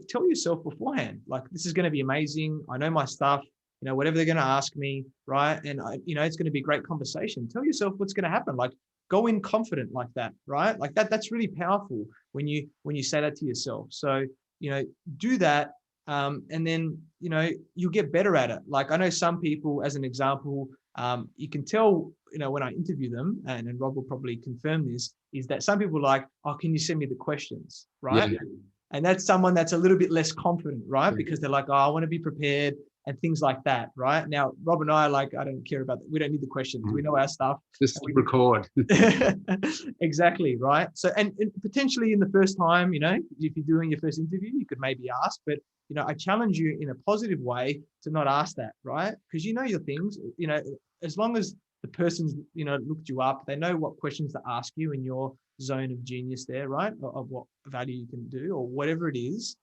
tell yourself beforehand, like, this is going to be amazing. I know my stuff, whatever they're going to ask me, right? And it's going to be a great conversation. Tell yourself what's going to happen. Like, go in confident like that, right? Like that's really powerful when you say that to yourself. So, do that. And then, you'll get better at it. Like, I know some people, as an example, you can tell, when I interview them, and Rob will probably confirm this, is that some people are like, oh, can you send me the questions, right? Yeah. And that's someone that's a little bit less confident, right? Because they're like, oh, I want to be prepared and things like that, right? Now, Rob and I are like, I don't care about that. We don't need the questions. We know our stuff. Just record. Exactly, right? So, and potentially in the first time, if you're doing your first interview, you could maybe ask, but, I challenge you in a positive way to not ask that, right? Because you know your things, as long as the person's, looked you up, they know what questions to ask you in your zone of genius there, right? Of what value you can do or whatever it is,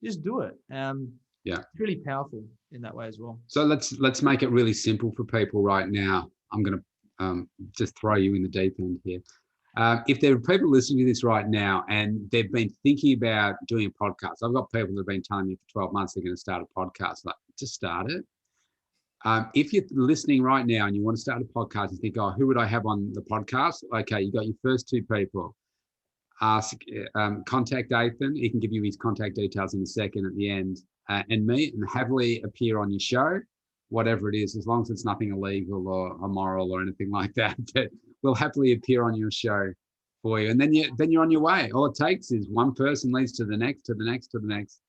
just do it. Yeah, it's really powerful in that way as well. So let's make it really simple for people right now. I'm going to just throw you in the deep end here. If there are people listening to this right now and they've been thinking about doing a podcast, I've got people that have been telling me for 12 months they're going to start a podcast. Like, just start it. If you're listening right now and you want to start a podcast and think, oh, who would I have on the podcast? Okay, you got your first two people. Contact Athin. He can give you his contact details in a second at the end. And me, and happily appear on your show, whatever it is, as long as it's nothing illegal or immoral or anything like that, that we'll happily appear on your show for you. And then you're on your way. All it takes is one person leads to the next, to the next, to the next.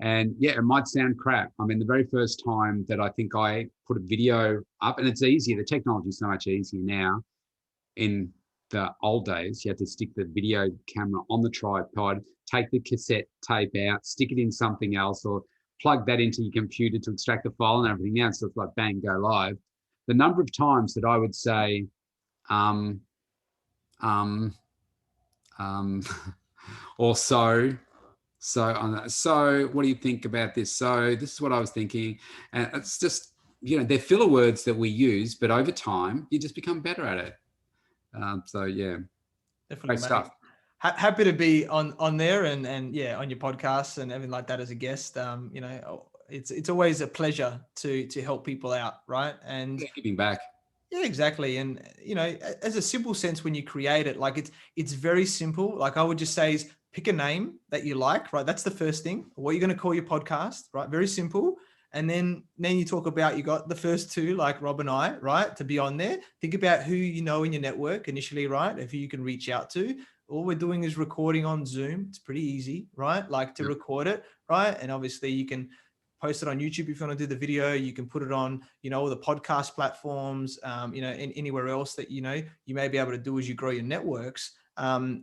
And yeah, it might sound crap. I mean, the very first time that I think I put a video up, and it's easier, the technology is so much easier now. In the old days, you had to stick the video camera on the tripod, take the cassette tape out, stick it in something else, or plug that into your computer to extract the file and everything else. So it's like bang, go live. The number of times that I would say, or so what do you think about this? So this is what I was thinking. And it's just, they're filler words that we use, but over time, you just become better at it. So yeah, definitely, great stuff. Happy to be on there and yeah, on your podcast and everything like that as a guest. It's always a pleasure to help people out, right? And giving back. Yeah, exactly. And as a simple sense, when you create it, like it's very simple. Like I would just say is pick a name that you like, right? That's the first thing. What you're going to call your podcast, right? Very simple. And then you talk about, you got the first two, like Rob and I, right? To be on there. Think about who you know in your network initially, right? Of who you can reach out to. All we're doing is recording on Zoom. It's pretty easy, right? Like to record it, right? And obviously you can post it on YouTube if you want to do the video. You can put it on, all the podcast platforms, anywhere else that, you may be able to do as you grow your networks. I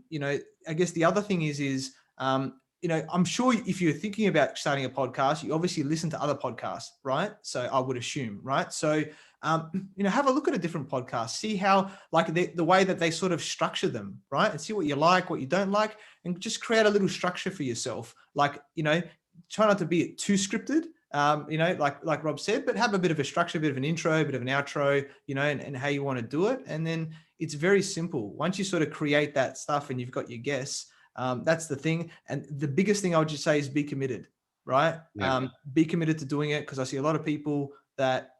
guess the other thing is I'm sure if you're thinking about starting a podcast, you obviously listen to other podcasts, right? So I would assume, right? So, have a look at a different podcast, see how, like the way that they sort of structure them, right? And see what you like, what you don't like, and just create a little structure for yourself. Like, try not to be too scripted, like Rob said, but have a bit of a structure, a bit of an intro, a bit of an outro, and how you want to do it. And then it's very simple. Once you sort of create that stuff and you've got your guests, that's the thing. And the biggest thing I would just say is be committed, right? Yeah. Be committed to doing it, because I see a lot of people that,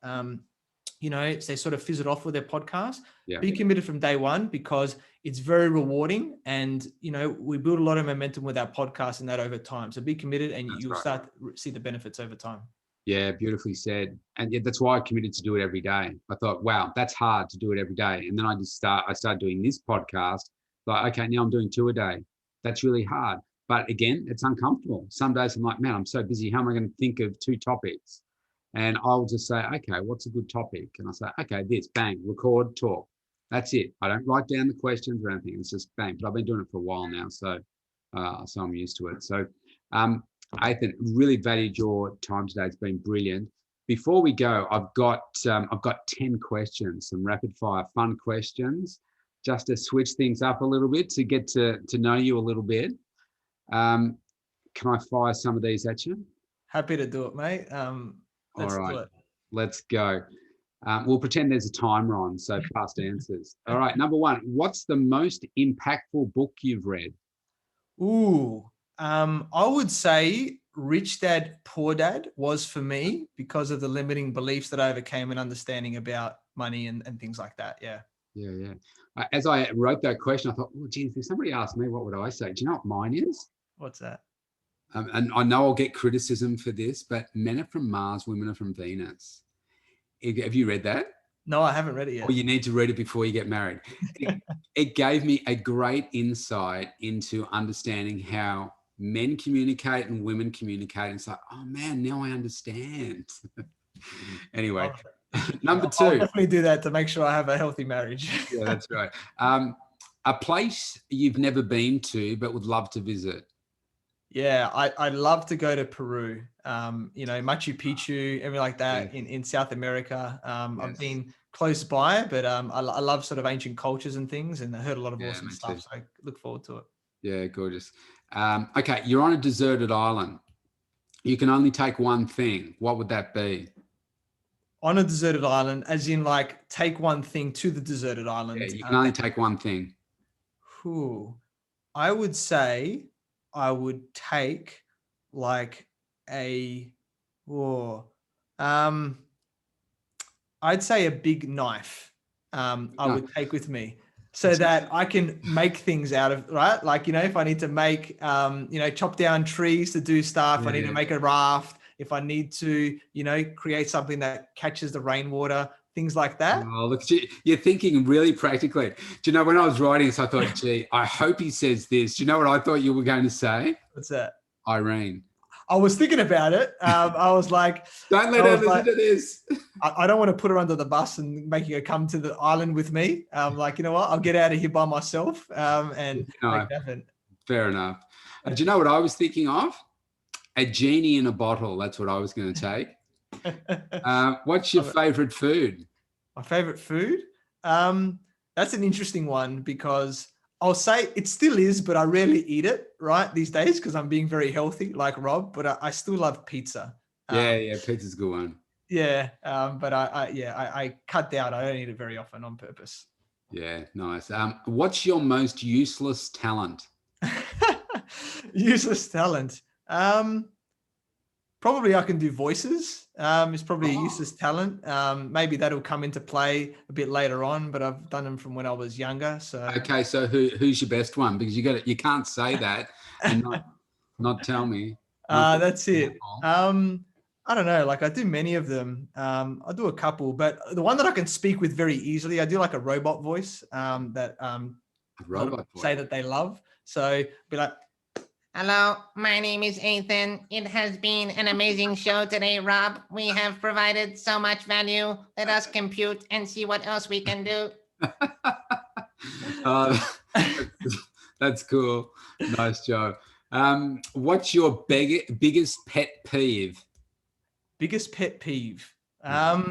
they sort of fizz it off with their podcast. Yeah. Be committed from day one, because it's very rewarding. And, we build a lot of momentum with our podcast and that over time. So be committed and you'll start to see the benefits over time. Yeah, beautifully said. And yeah, that's why I committed to do it every day. I thought, wow, that's hard to do it every day. And then I started doing this podcast. Like, okay, now I'm doing 2 a day. That's really hard. But again, it's uncomfortable. Some days I'm like, man, I'm so busy. How am I going to think of 2 topics? And I'll just say, okay, what's a good topic? And I say, okay, this, bang, record, talk. That's it. I don't write down the questions or anything. It's just bang. But I've been doing it for a while now, so I'm used to it. So, Athin, really valued your time today. It's been brilliant. Before we go, I've got 10 questions, some rapid fire fun questions, just to switch things up a little bit, to get to know you a little bit. can I fire some of these at you? Happy to do it, mate. All Let's do right, it. let's go. We'll pretend there's a timer on, so fast answers. All right, number one, what's the most impactful book you've read? Ooh, I would say Rich Dad, Poor Dad was for me because of the limiting beliefs that I overcame and understanding about money and things like that. Yeah. Yeah, yeah. As I wrote that question, I thought, oh, geez, if somebody asked me, what would I say? Do you know what mine is? What's that? And I know I'll get criticism for this, but men are from Mars, women are from Venus. Have you read that? No, I haven't read it yet. Or you need to read it before you get married. It gave me a great insight into understanding how men communicate and women communicate. And it's like, oh man, now I understand. Anyway, number I'll two. definitely do that to make sure I have a healthy marriage. Yeah, that's right. A place you've never been to but would love to visit. Yeah, I'd love to go to Peru. Machu Picchu, everything like that in South America. I've been close by, but I love sort of ancient cultures and things, and I heard a lot of awesome stuff. So I look forward to it. Yeah, gorgeous. Okay, you're on a deserted island. You can only take one thing. What would that be? On a deserted island, as in like take one thing to the deserted island. Yeah, you can only take one thing. I would say I would take like I'd say a big knife. I would take with me so that I can make things out of, right? Like, if I need to make, chop down trees to do stuff, I need to make a raft. If I need to, create something that catches the rainwater, things like that. Oh, look, you're thinking really practically. Do you know, when I was writing this, I thought, gee, I hope he says this. Do you know what I thought you were going to say? What's that? Irene. I was thinking about it. I was like, don't let her listen to this. I don't want to put her under the bus and making her come to the island with me. Like, you know what? I'll get out of here by myself and make that happen. Fair enough. Do you know what I was thinking of? A genie in a bottle. That's what I was going to take. What's your favorite food? My favorite food? That's an interesting one because I'll say it still is, but I rarely eat it right these days because I'm being very healthy like Rob, but I still love pizza. Yeah, pizza's a good one. Yeah, but I cut down. I don't eat it very often on purpose. Yeah, nice. What's your most useless talent? Useless talent. Probably I can do voices. It's probably a useless talent. Maybe that'll come into play a bit later on, but I've done them from when I was younger. So okay, so who's your best one? Because you can't say that and not tell me. That's it. I don't know. Like I do many of them. I do a couple, but the one that I can speak with very easily, I do like a robot voice that say that they love. So be like, hello, my name is Athin. It has been an amazing show today, Rob. We have provided so much value. Let us compute and see what else we can do. That's cool. Nice job. What's your biggest pet peeve? Biggest pet peeve? I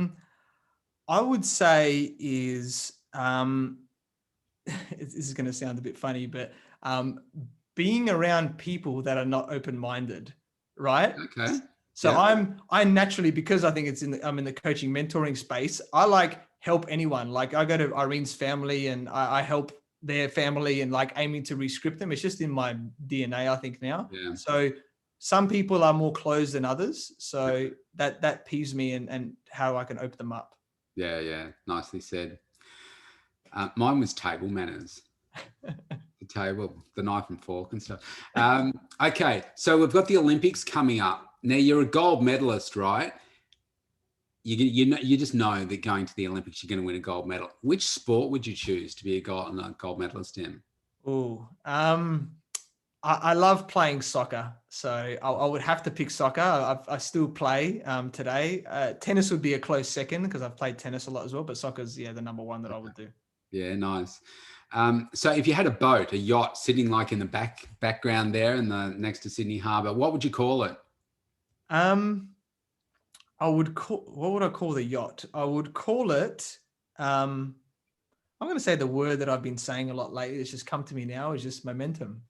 would say is, this is going to sound a bit funny, but being around people that are not open-minded, right? Okay. So I naturally, because I think I'm in the coaching mentoring space, I like help anyone. Like I go to Irene's family and I help their family and like aiming to re-script them. It's just in my DNA, I think now. Yeah. So some people are more closed than others. So that peeves me and how I can open them up. Yeah. Nicely said. Mine was table manners. The table, the knife and fork and stuff. Okay, so we've got the Olympics coming up. Now you're a gold medalist, right? You just know that going to the Olympics, you're going to win a gold medal. Which sport would you choose to be a gold medalist in? Oh, I love playing soccer, so I would have to pick soccer. I still play today. Tennis would be a close second because I've played tennis a lot as well, but soccer's the number one that I would do. Yeah, nice. So if you had a yacht sitting like in the background there next to Sydney Harbour, what would you call it? What would I call the yacht? I would call it, I'm going to say the word that I've been saying a lot lately. It's just come to me now is just momentum.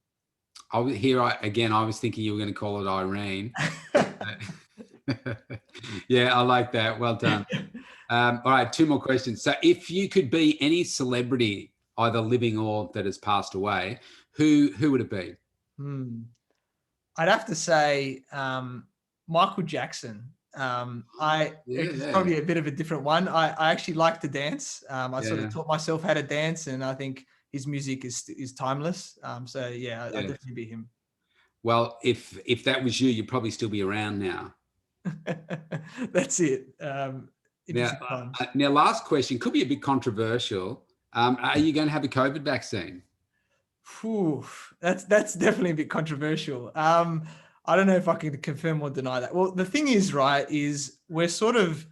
I was thinking you were going to call it Irene. Yeah, I like that. Well done. All right, 2 more questions. So if you could be any celebrity, either living or that has passed away, who would it be? I'd have to say Michael Jackson. It's Yeah. probably a bit of a different one. I actually like to dance. I sort Yeah. of taught myself how to dance, and I think his music is timeless. So yeah, I'd definitely be him. Well, if that was you, you'd probably still be around now. That's it. Now, last question could be a bit controversial. Are you going to have a COVID vaccine? Whew, that's definitely a bit controversial. I don't know if I can confirm or deny that. Well, the thing is, right, is we're sort of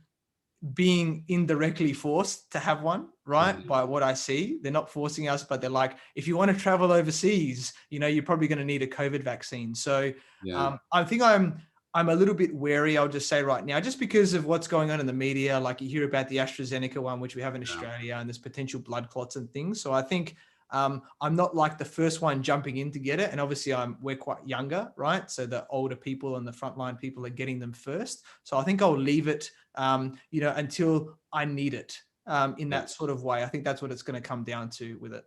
being indirectly forced to have one, right? By what I see. They're not forcing us, but they're like, if you want to travel overseas, you're probably going to need a COVID vaccine. So I think I'm a little bit wary, I'll just say right now, just because of what's going on in the media. Like you hear about the AstraZeneca one, which we have in Australia, and there's potential blood clots and things. So I think I'm not like the first one jumping in to get it. And obviously we're quite younger, right? So the older people and the frontline people are getting them first. So I think I'll leave it, until I need it in that sort of way. I think that's what it's going to come down to with it.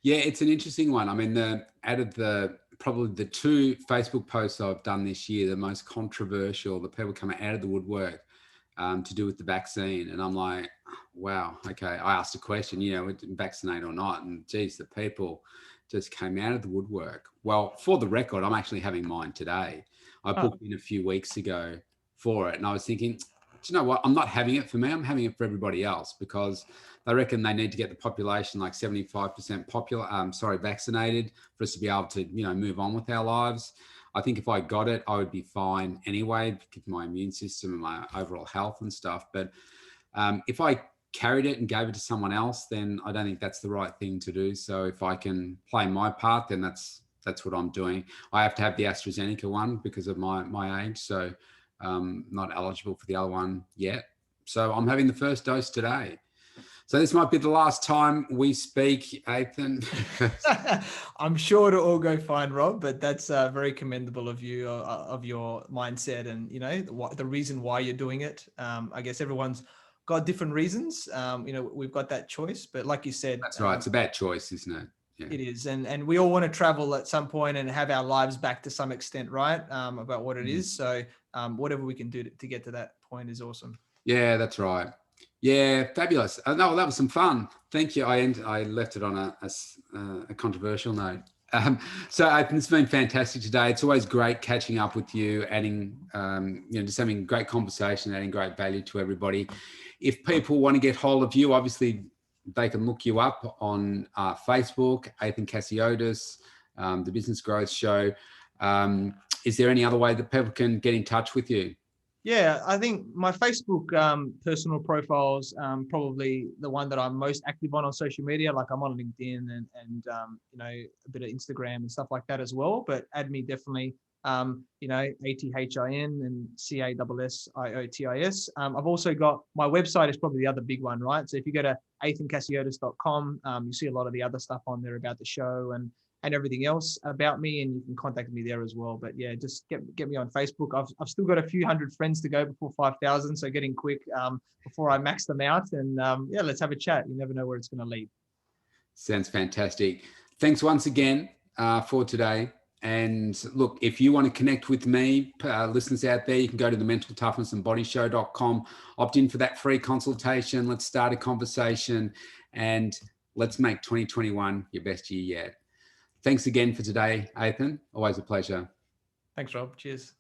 Yeah, it's an interesting one. I mean, probably the 2 Facebook posts I've done this year, the most controversial, the people coming out of the woodwork to do with the vaccine. And I'm like, wow, okay. I asked a question, vaccinate or not. And geez, the people just came out of the woodwork. Well, for the record, I'm actually having mine today. I booked in a few weeks ago for it. And I was thinking, do you know what? I'm not having it for me. I'm having it for everybody else, because they reckon they need to get the population like 75% vaccinated for us to be able to, move on with our lives. I think if I got it, I would be fine anyway, given my immune system and my overall health and stuff. But if I carried it and gave it to someone else, then I don't think that's the right thing to do. So if I can play my part, then that's what I'm doing. I have to have the AstraZeneca one because of my age. So not eligible for the other one yet. So I'm having the first dose today. So this might be the last time we speak, Athin. I'm sure it'll all go fine, Rob, but that's very commendable of you, of your mindset and, the reason why you're doing it. I guess everyone's got different reasons. We've got that choice, but like you said. That's right. It's about choice, isn't it? Yeah. It is. And we all want to travel at some point and have our lives back to some extent, right? About what it is. So whatever we can do to get to that point is awesome. Yeah, that's right. Yeah, fabulous. No, that was some fun. Thank you. I left it on a controversial note. So it's been fantastic today. It's always great catching up with you, adding, just having great conversation, adding great value to everybody. If people want to get hold of you, obviously they can look you up on Facebook, Athin Cassiotis, the Business Growth Show. Is there any other way that people can get in touch with you? Yeah, I think my Facebook personal profile's probably the one that I'm most active on social media. Like I'm on LinkedIn and a bit of Instagram and stuff like that as well. But add me definitely, Athin and Cassiotis. I've also got my website is probably the other big one, right? So if you go to athincassiotis.com, you see a lot of the other stuff on there about the show and everything else about me, and you can contact me there as well. But yeah, just get me on Facebook. I've still got a few hundred friends to go before 5,000, so getting quick before I max them out. And let's have a chat. You never know where it's going to lead. Sounds fantastic. Thanks once again for today. And look, if you want to connect with me, listeners out there, you can go to the mentaltoughnessandbodyshow.com, opt in for that free consultation. Let's start a conversation and let's make 2021 your best year yet. Thanks again for today, Athin. Always a pleasure. Thanks, Rob. Cheers.